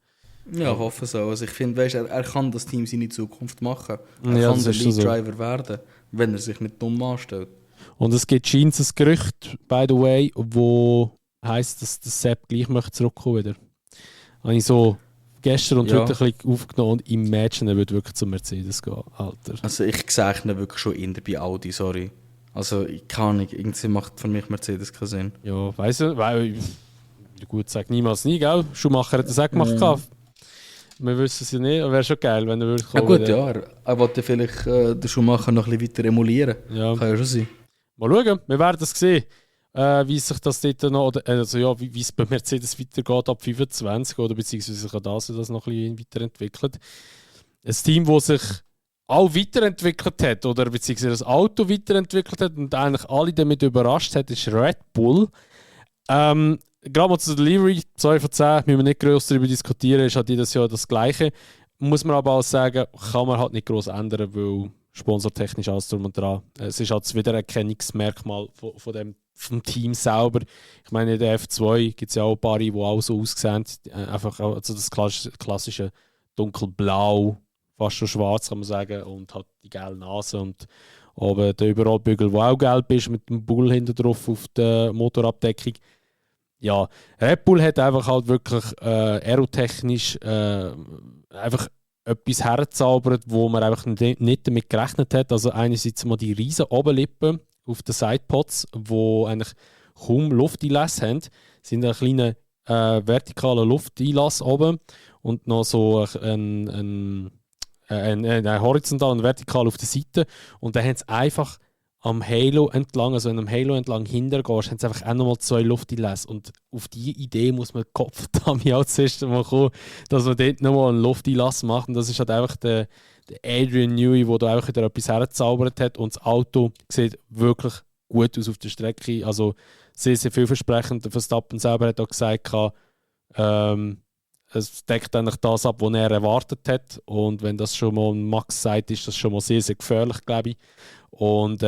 Ja, ich hoffe so. Also ich finde, er kann das Team seine Zukunft machen. Er ja, kann der Lead-Driver werden, wenn er sich nicht dumm anstellt. Und es gibt scheint ein Gerücht, by the way, wo heisst, dass der Sepp gleich möchte zurückkommen wieder. Habe ich so gestern und heute ein bisschen aufgenommen und imagine, er würde wirklich zum Mercedes gehen, Alter. Also ich sehe ihn wirklich schon eher bei Audi, sorry. Also ich kann nicht, irgendwie macht für mich Mercedes keinen Sinn. Ja, weiss ich, weil, gut, sag niemals nie, gell? Schumacher hat das auch gemacht. Wir wissen es ja nicht, aber wäre schon geil, wenn er würde kommen. Ja gut, ja, er wollte vielleicht den Schumacher noch ein bisschen weiter emulieren. Ja. Kann ja schon sein. Mal schauen, wir werden das sehen, wie sich das dort noch, also ja, wie es bei Mercedes weitergeht ab 25 oder beziehungsweise sich das noch ein bisschen weiterentwickelt. Ein Team, das sich auch weiterentwickelt hat oder beziehungsweise das Auto weiterentwickelt hat und eigentlich alle damit überrascht hat, ist Red Bull. Gerade mal zur Delivery, 2 von 10, müssen wir nicht groß darüber diskutieren, ist halt jedes Jahr das Gleiche. Muss man aber auch sagen, kann man halt nicht groß ändern, weil sponsortechnisch alles drum und dran. Es ist halt das Wiedererkennungsmerkmal vom Team selber. Ich meine, in der F2 gibt es ja auch ein paar, die auch so aussehen. Einfach also das klassische dunkelblau, fast schon schwarz kann man sagen, und hat die gelbe Nase und oben der Überrollbügel, der auch gelb ist, mit dem Bull hinten drauf auf der Motorabdeckung. Ja, Red Bull hat einfach halt wirklich aerotechnisch einfach etwas herzaubert, wo man einfach nicht damit gerechnet hat. Also einerseits mal die riesen Oberlippen auf den Sidepods, wo eigentlich kaum Lufteinlass haben, sind ein kleiner vertikaler Lufteinlass oben und noch so ein horizontal und vertikal auf der Seite. Und dann haben sie einfach am Halo entlang, also wenn du am Halo entlang hintergehst, haben sie einfach auch nochmal 2 Lufteinlässe. Und auf diese Idee muss man Kopf damit auch zuerst mal kommen, dass man dort nochmal einen Lufteinlass macht. Und das ist halt einfach der Adrian Newey, der da einfach wieder etwas hergezaubert hat. Und das Auto sieht wirklich gut aus auf der Strecke. Also sehr, sehr vielversprechend. Der Verstappen selber hat auch gesagt, es deckt eigentlich das ab, was er erwartet hat. Und wenn das schon mal Max sagt, ist das schon mal sehr, sehr gefährlich, glaube ich. Und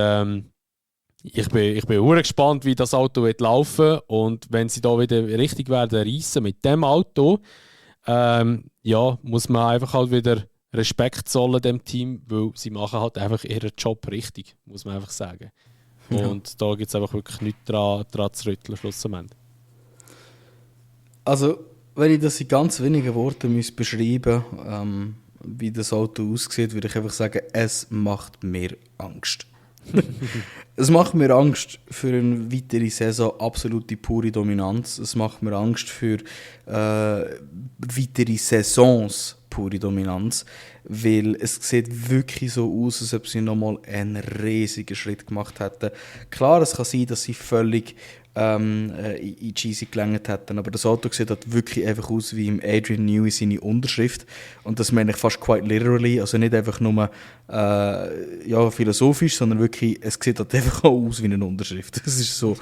ich bin sehr gespannt, wie das Auto wird laufen. Und wenn sie da wieder richtig werden reissen mit dem Auto, ja, muss man einfach halt wieder Respekt zollen dem Team, weil sie machen halt einfach ihren Job richtig, muss man einfach sagen. Ja. Und da gibt es einfach wirklich nichts dran zu rütteln, schlussendlich. Also, wenn ich das in ganz wenigen Worten beschreiben müsste, wie das Auto aussieht, würde ich einfach sagen, es macht mir Angst. Es macht mir Angst für eine weitere Saison, absolute pure Dominanz. Es macht mir Angst für weitere Saisons, pure Dominanz. Weil es sieht wirklich so aus, als ob sie nochmal einen riesigen Schritt gemacht hätten. Klar, es kann sein, dass sie völlig in Cheesy gelangt hätten, aber das Auto sieht halt wirklich einfach aus wie im Adrian Newey seine Unterschrift, und das meine ich fast quite literally, also nicht einfach nur philosophisch, sondern wirklich, es sieht halt einfach auch aus wie eine Unterschrift. Es ist so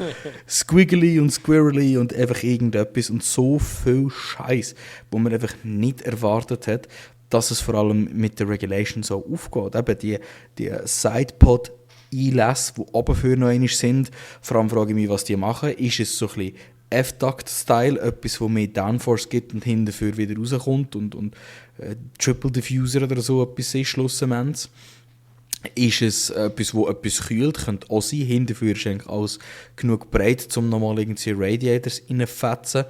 squiggly und squirrely und einfach irgendetwas und so viel Scheiß, wo man einfach nicht erwartet hat, dass es vor allem mit der Regulation so aufgeht. Eben die Sidepod Einlässe, die oben für noch einmal sind. Vor allem frage ich mich, was die machen. Ist es so ein bisschen F-Duct-Style, etwas, wo mehr Downforce gibt und hinterher wieder rauskommt und Triple Diffuser oder so etwas ist, schlussendlich. Ist es etwas, wo etwas kühlt, könnte auch sein. Hinterher ist eigentlich alles genug breit, um nochmal irgendwie Radiators reinzufetzen.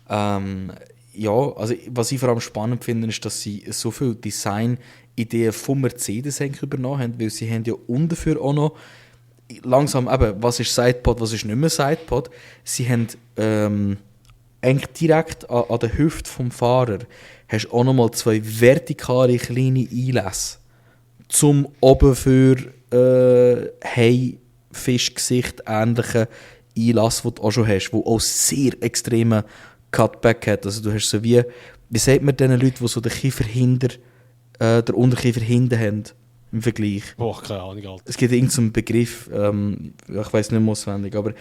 Also was ich vor allem spannend finde, ist, dass sie so viele Design-Ideen von Mercedes übernommen haben, weil sie haben ja unten auch noch langsam, eben, was ist Sidepod, was ist nicht mehr Sidepod. Sie haben eigentlich direkt an der Hüfte vom Fahrer hast auch noch mal 2 vertikale kleine Einlässe zum oben für Haifischgesicht ähnlichen Einlass, den du auch schon hast, wo auch sehr extreme Cutback hat. Also du hast so wie sagt man den Leuten, die so den Kiefer der Unterkiefer hinten haben im Vergleich? Boah, keine Ahnung, Alter. Es gibt irgendeinen Begriff, ich weiß nicht mehr auswendig, aber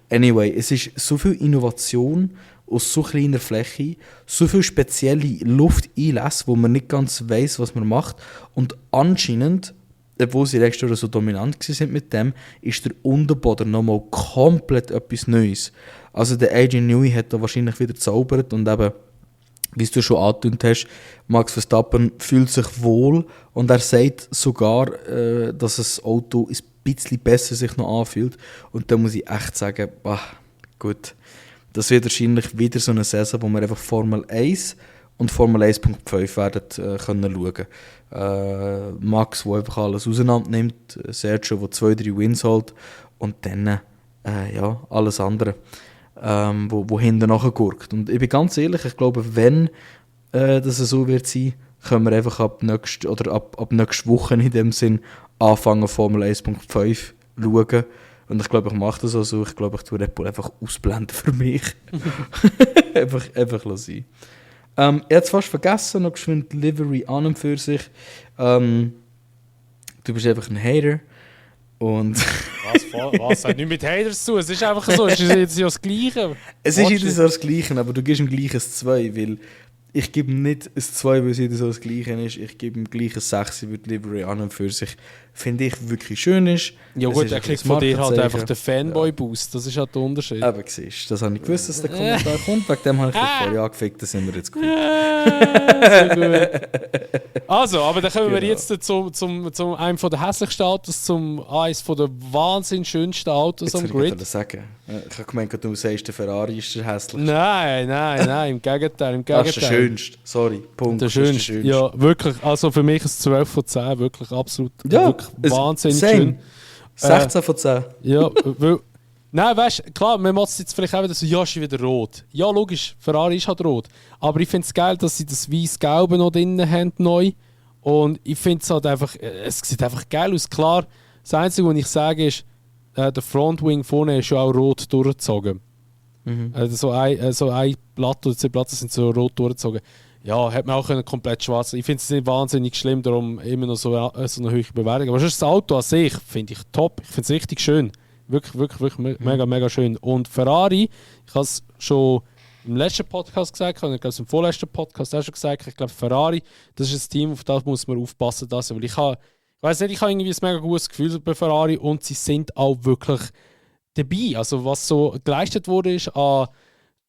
anyway, es ist so viel Innovation aus so kleiner Fläche, so viele spezielle Lufteinlässe, wo man nicht ganz weiss, was man macht, und anscheinend, obwohl sie letztes Jahr so dominant waren mit dem, ist der Unterboden nochmal komplett etwas Neues. Also der Adrian Newey hat da wahrscheinlich wieder gezaubert und eben, wie du schon angetönt hast, Max Verstappen fühlt sich wohl und er sagt sogar, dass das Auto ein bisschen besser sich noch anfühlt, und da muss ich echt sagen, gut, das wird wahrscheinlich wieder so eine Saison, wo wir einfach Formel 1 und Formel 1.5 werden können schauen. Max, der einfach alles auseinander nimmt, Sergio, der 2-3 Wins holt und dann alles andere, wo hinten nachgurkt. Und ich bin ganz ehrlich, ich glaube, wenn das so wird sein, können wir einfach ab nächste Woche in dem Sinn anfangen, Formel 1.5 schauen. Und ich glaube, ich mache das auch so. Ich glaube, ich tue Red Bull einfach ausblenden für mich. einfach sein. Ich habe es fast vergessen, noch geschwind Livery an und für sich. Du bist einfach ein Hater. Und was? Hat nichts mit Haters zu tun. Es ist einfach so. Es ist jetzt ja das Gleiche. Es ist jedes Jahr das Gleiche, aber du gibst ihm gleich ein 2, weil ich gebe nicht ein 2, weil es jedes Jahr das Gleiche ist. Ich gebe ihm gleich ein 6, weil die Livery an und für sich, finde ich, wirklich schön ist. Ja gut, er kriegt von dir halt einfach den Fanboy-Boost. Das ist halt der Unterschied. Aber siehst du, das habe ich gewusst, dass der Kommentar kommt. Wegen dem habe ich dich vorher angefickt, da sind wir jetzt gut. Sehr gut. Also, aber dann kommen wir jetzt zum einem der hässlichsten Autos, zum eines der wahnsinnig schönsten Autos am Grid. Ich sagen. Ich habe gemeint, du sagst, der Ferrari ist der hässlichste. Nein, im Gegenteil. Das ist der schönste. Sorry, Punkt. Der schönste. Ja, wirklich. Also für mich ist es 12 von 10, wirklich absolut. Ja, wirklich wahnsinnig schön. 16 von 10. Ja, weil. Nein, weißt du, klar, man macht es jetzt vielleicht auch wieder so, ja, ist wieder rot. Ja, logisch, Ferrari ist halt rot. Aber ich finde es geil, dass sie das weiß-gelbe noch drin haben, neu. Und ich finde es halt einfach, es sieht einfach geil aus. Klar, das Einzige, was ich sage, ist, der Frontwing vorne ist ja auch rot durchgezogen. So ein Blatt oder 2 Blatt sind so rot durchgezogen. Ja, hätte man auch komplett schwarz. Ich finde es nicht wahnsinnig schlimm, darum immer noch so eine hohe Bewertung. Aber das Auto an sich finde ich top. Ich finde es richtig schön. Wirklich mega schön. Und Ferrari, ich habe es schon im letzten Podcast gesagt, und ich glaube, im vorletzten Podcast auch schon gesagt, ich glaube, Ferrari, das ist ein Team, auf das muss man aufpassen. Weil ich habe irgendwie ein mega gutes Gefühl bei Ferrari und sie sind auch wirklich dabei. Also was so geleistet wurde ist an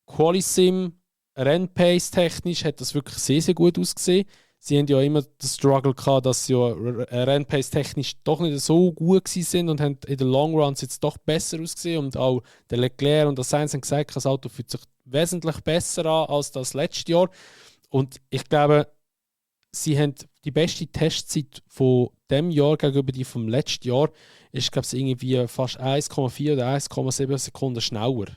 Qualisim, Rennpace technisch, hat das wirklich sehr, sehr gut ausgesehen. Sie haben ja immer den Struggle gehabt, dass sie ja Rennpace technisch doch nicht so gut sind und haben in den Long Runs jetzt doch besser ausgesehen. Und auch der Leclerc und der Sainz haben gesagt, das Auto fühlt sich wesentlich besser an als das letzte Jahr. Und ich glaube, sie haben die beste Testzeit von diesem Jahr gegenüber die vom letzten Jahr, ist, glaube ich, irgendwie fast 1,4 oder 1,7 Sekunden schneller.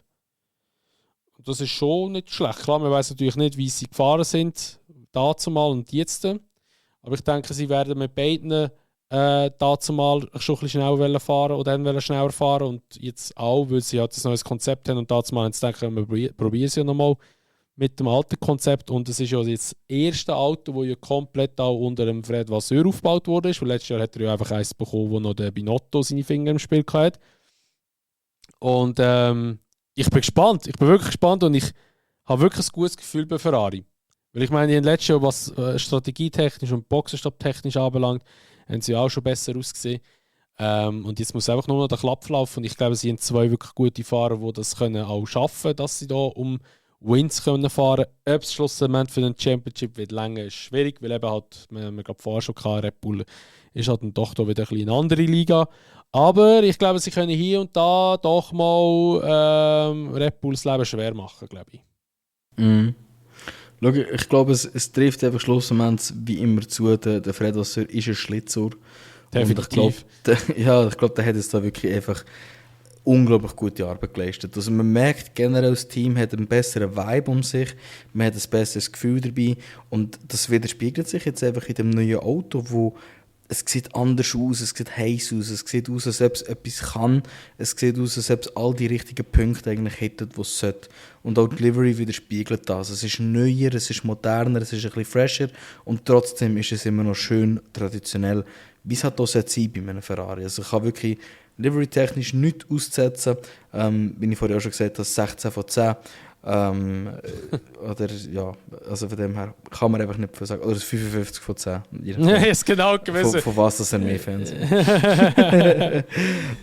Und das ist schon nicht schlecht. Klar, man weiß natürlich nicht, wie sie gefahren sind, dazumal und jetzt. Aber ich denke, sie werden mit beiden dazumal schon ein bisschen schneller fahren oder dann schneller fahren und jetzt auch, weil sie halt ein neues Konzept haben und dazumal haben sie gedacht, wir probieren es ja nochmal mit dem alten Konzept. Und es ist ja jetzt das erste Auto, das ja komplett auch unter dem Fred Vasseur aufgebaut wurde. Weil letztes Jahr hat er ja einfach eins bekommen, wo noch der Binotto seine Finger im Spiel hatte. Und ich bin gespannt. Ich bin wirklich gespannt und ich habe wirklich ein gutes Gefühl bei Ferrari. Weil ich meine, in den letzten Jahren, was strategietechnisch und boxenstabtechnisch anbelangt, haben sie auch schon besser ausgesehen. Und jetzt muss einfach nur noch der Klapp laufen. Und ich glaube, sie haben 2 wirklich gute Fahrer, die das können auch schaffen, dass sie da um Wins können fahren. Ob es schlussendlich für den Championship wird länger, ist schwierig, weil eben halt, wir gerade vorher schon hatten, Red Bull ist halt dann doch da wieder ein bisschen eine andere Liga. Aber ich glaube, sie können hier und da doch mal Red Bulls Leben schwer machen, glaube ich. Schau, ich glaube, es trifft einfach schlussendlich wie immer zu. Der Fred Vasseur ist ein Schlitzohr. Definitiv. Ich glaube, der hat jetzt da wirklich einfach unglaublich gute Arbeit geleistet. Also man merkt generell, das Team hat einen besseren Vibe um sich, man hat ein besseres Gefühl dabei und das widerspiegelt sich jetzt einfach in dem neuen Auto, wo es sieht anders aus, es sieht heiß aus, es sieht aus, als ob es etwas kann, es sieht aus, als ob es all die richtigen Punkte eigentlich hätte, die es sollte. Und auch die Livery widerspiegelt das. Es ist neuer, es ist moderner, es ist ein bisschen fresher und trotzdem ist es immer noch schön traditionell, wie es halt auch sein bei einem Ferrari. Also ich habe wirklich livery-technisch nichts auszusetzen. Wie ich vorher auch schon gesagt habe, 16 von 10. Oder ja, also von dem her kann man einfach nicht viel sagen. Oder 55 von 10. Ja, ist genau gewesen. Von was das mehr Fans sind.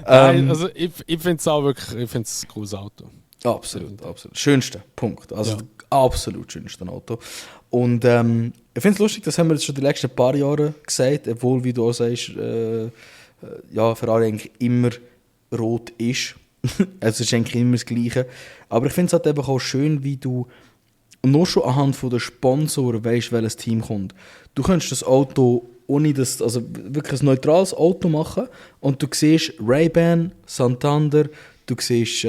Nein, also ich finde es auch wirklich, ich finde es ein cooles Auto. Absolut. Schönste, Punkt. Also absolut schönste Auto. Und ich finde es lustig, das haben wir jetzt schon die letzten paar Jahre gesagt, obwohl, wie du auch sagst, Ferrari eigentlich immer rot ist. Also es ist eigentlich immer das Gleiche. Aber ich finde es halt eben auch schön, wie du nur schon anhand von der Sponsoren weisst, welches Team kommt. Du kannst das Auto ohne das, also wirklich ein neutrales Auto machen und du siehst Ray-Ban, Santander, du siehst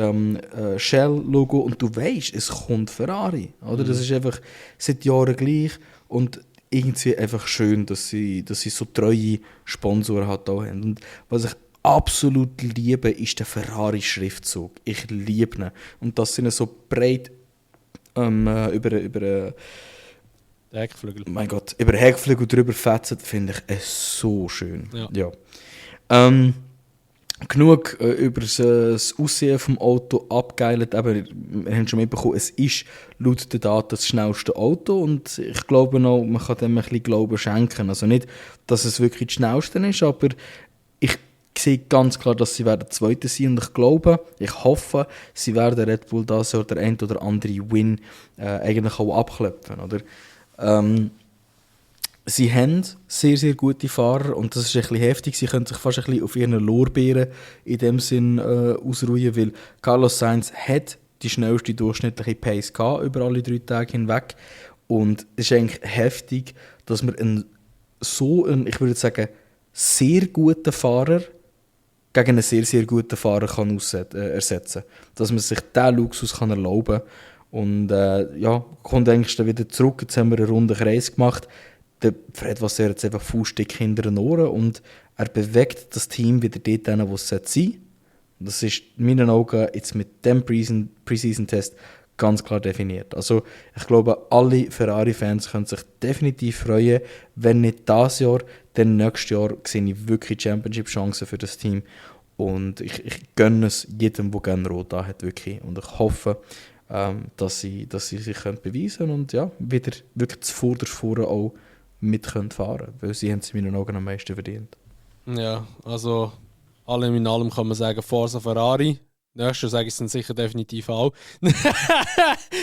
Shell-Logo und du weisst, es kommt Ferrari. Oder? Das ist einfach seit Jahren gleich und irgendwie einfach schön, dass sie so treue Sponsoren halt auch haben. Und was ich absolut liebe, ist der Ferrari-Schriftzug. Ich liebe ihn. Und dass sie ihn so breit über Heckflügel. mein Gott, über Heckflügel drüber fetzen, finde ich es so schön. Ja. Genug über das Aussehen vom Auto abgeeilt. Aber wir haben schon mitbekommen, es ist laut den Daten das schnellste Auto und ich glaube noch, man kann dem ein bisschen Glauben schenken. Also nicht, dass es wirklich das schnellste ist, aber ich sehe ganz klar, dass sie werden Zweite sein und ich glaube, ich hoffe, sie werden Red Bull das oder der ein oder andere Win eigentlich auch abklopfen, oder? Sie haben sehr, sehr gute Fahrer und das ist ein bisschen heftig. Sie können sich fast ein bisschen auf ihren Lorbeeren in dem Sinn ausruhen, weil Carlos Sainz hat die schnellste durchschnittliche Pace gehabt, über alle 3 Tage hinweg. Und es ist eigentlich heftig, dass man ich würde sagen, sehr guten Fahrer gegen einen sehr, sehr guten Fahrer kann ersetzen kann. Dass man sich diesen Luxus kann erlauben kann. Und kommt eigentlich dann wieder zurück. Jetzt haben wir einen runden Kreis gemacht. Der Fred Vasseur hat jetzt einfach fußdick hinter den Ohren und er bewegt das Team wieder dort hin, wo es sein sollte. Das ist in meinen Augen jetzt mit dem Preseason-Test ganz klar definiert. Also ich glaube, alle Ferrari-Fans können sich definitiv freuen. Wenn nicht dieses Jahr, dann nächstes Jahr sehe ich wirklich Championship-Chancen für das Team. Und ich gönne es jedem, der gerne Rot hat, wirklich. Und ich hoffe, dass sie sich beweisen können und ja, wieder wirklich zuvorderst vorne auch mit fahren können, weil sie haben es in meinen Augen am meisten verdient. Ja, also allem in allem kann man sagen, Forza Ferrari. Nächstes Jahr sage ich es dann sicher definitiv auch.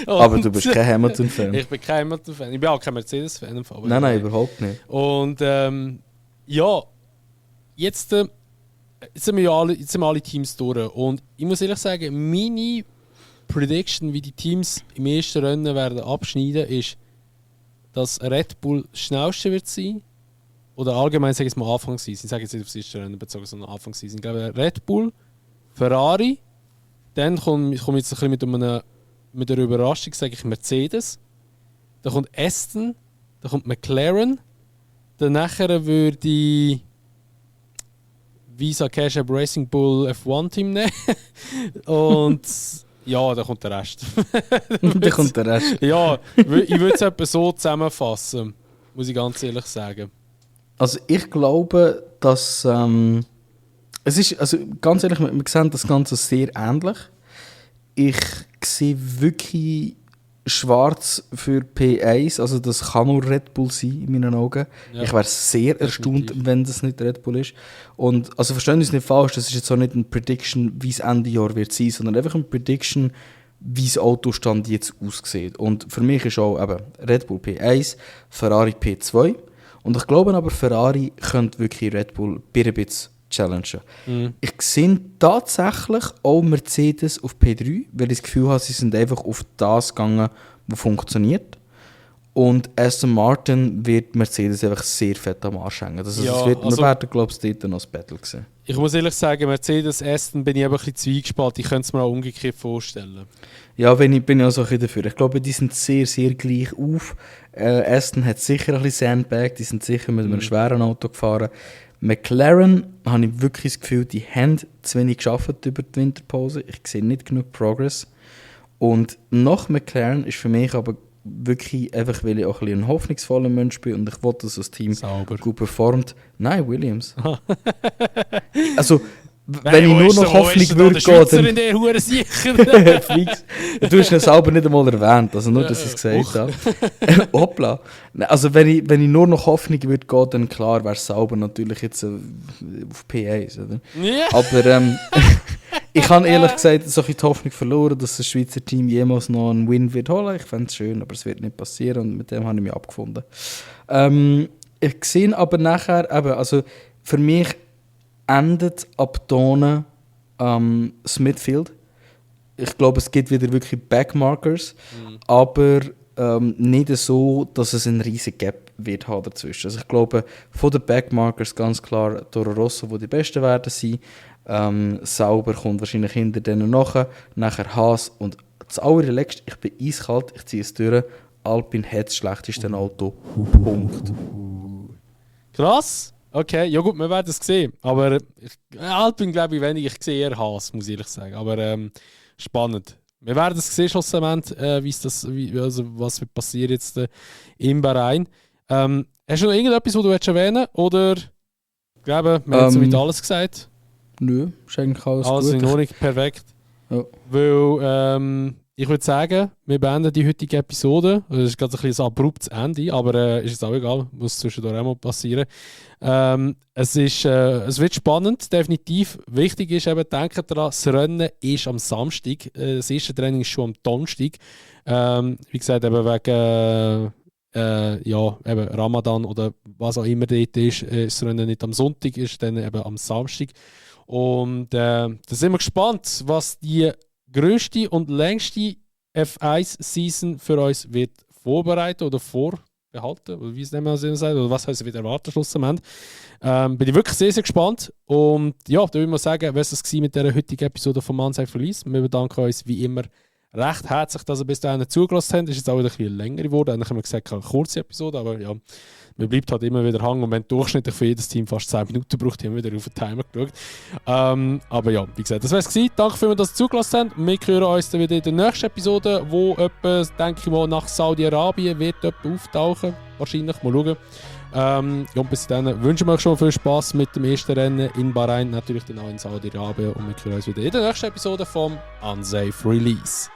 Aber du bist kein Hamilton-Fan. Ich bin kein Hamilton-Fan. Ich bin auch kein Mercedes-Fan. Nein, überhaupt nicht. Und jetzt sind wir alle Teams durch. Und ich muss ehrlich sagen, meine Prediction, wie die Teams im ersten Rennen werden abschneiden, ist, dass Red Bull das schnellste wird sein. Oder allgemein sage ich es mal Anfang sein. Ich sage jetzt nicht aufs erste Rennen bezogen, sondern Anfang sein. Ich glaube Red Bull, Ferrari, dann komme ich jetzt ein bisschen mit einer Überraschung, sage ich Mercedes. Dann kommt Aston, dann kommt McLaren. Dann nachher würde ich Visa Cash App Racing Bull F1 Team nehmen. Und ja, dann kommt der Rest. Dann kommt der Rest. Ja, ich würde es etwa so zusammenfassen, muss ich ganz ehrlich sagen. Also ich glaube, dass es ist, also ganz ehrlich, wir sehen das Ganze sehr ähnlich. Ich sehe wirklich schwarz für P1, also das kann nur Red Bull sein in meinen Augen. Ja, ich wäre sehr erstaunt, wenn das nicht Red Bull ist. Und also verstehen uns nicht falsch, das ist jetzt auch nicht eine Prediction, wie es Ende Jahr wird sein, sondern einfach eine Prediction, wie das Autostand jetzt aussieht. Und für mich ist auch eben Red Bull P1, Ferrari P2. Und ich glaube aber, Ferrari könnte wirklich Red Bull ein bisschen challengen. Ich sehe tatsächlich auch Mercedes auf P3, weil ich das Gefühl habe, sie sind einfach auf das gegangen, was funktioniert. Und Aston Martin wird Mercedes einfach sehr fett am Arsch hängen. Also ja, wir werden, glaube ich, dort noch das Battle sehen. Ich muss ehrlich sagen, Mercedes, Aston bin ich eben ein bisschen zwiegespalten. Ich könnte es mir auch umgekehrt vorstellen. Ja, bin ich auch so ein bisschen dafür. Ich glaube, die sind sehr, sehr gleich auf. Aston hat sicher ein bisschen Sandbag, die sind sicher mit einem schweren Auto gefahren. McLaren habe ich wirklich das Gefühl, die haben zu wenig geschafft über die Winterpause. Ich sehe nicht genug Progress. Und nach McLaren ist für mich aber wirklich einfach, weil ich auch ein hoffnungsvoller Mensch bin und ich wollte, dass das Team gut performt. Nein, Williams. Also, wenn ich nur noch Hoffnung würde gehen, dann... Du hast es selber nicht einmal erwähnt, also nur, dass ich es gesagt habe. Hoppla. Also wenn ich nur noch Hoffnung würde gehen, dann klar wäre es selber natürlich jetzt auf P1, oder? Yeah. Aber ich habe ehrlich gesagt so die Hoffnung verloren, dass das Schweizer Team jemals noch einen Win wird holen. Ich fände es schön, aber es wird nicht passieren und mit dem habe ich mich abgefunden. Ich sehe aber nachher, also für mich endet ab Tonen das Midfield. Ich glaube, es gibt wieder wirklich Backmarkers, aber nicht so, dass es einen riesen Gap wird haben dazwischen. Also ich glaube, von den Backmarkers ganz klar Toro Rosso, die besten werden sein. Sauber kommt wahrscheinlich hinter denen nachher Haas und das allerletzte, ich bin eiskalt, ich ziehe es durch, Alpine hat das schlechteste Auto. Punkt. Krass. Okay, ja gut, wir werden es sehen. Aber Alpine glaube ich wenig, ich sehe eher Haas, muss ich ehrlich sagen. Aber spannend. Wir werden es sehen, schlussendlich, was wird passieren jetzt in Bahrain. Hast du noch irgendetwas, was du erwähnen willst? Oder ich glaube, wir haben soweit alles gesagt. Nö, ist eigentlich alles also gut. Also in Ordnung, perfekt. Ja. Weil ich würde sagen, wir beenden die heutige Episode. Das ist gerade ein bisschen ein abruptes Ende, aber ist jetzt auch egal, muss zwischendurch auch mal passieren. Es wird spannend, definitiv. Wichtig ist eben, denkt daran, das Rennen ist am Samstag. Das erste Training ist schon am Donnerstag. Wie gesagt, eben wegen eben Ramadan oder was auch immer dort ist das Rennen nicht am Sonntag, ist dann eben am Samstag. Und da sind wir gespannt, was die grösste und längste F1-Season für uns wird vorbereiten oder vorbehalten, oder wie es nicht mehr sagt, oder was heißt, wird erwarten schlussendlich. Bin ich wirklich sehr, sehr gespannt. Und ja, da würde ich mal sagen, was es war mit dieser heutigen Episode von Manside Release. Wir bedanken uns wie immer recht herzlich, dass ihr bis dahin zugelassen habt. Es ist jetzt auch wieder ein bisschen länger geworden. Eigentlich haben wir gesagt, eine kurze Episode, aber ja, man bleibt halt immer wieder hängen und wenn durchschnittlich für jedes Team fast 10 Minuten braucht, haben wir wieder auf den Timer geschaut. Aber ja, wie gesagt, das war es gewesen. Danke für dass ihr zugelassen habt. Wir hören uns dann wieder in der nächsten Episode, wo etwa, denke ich mal, nach Saudi-Arabien wird auftauchen. Wahrscheinlich, mal schauen. Und bis dann wünschen wir euch schon viel Spass mit dem ersten Rennen in Bahrain, natürlich dann auch in Saudi-Arabien und wir hören uns wieder in der nächsten Episode vom Unsafe Release.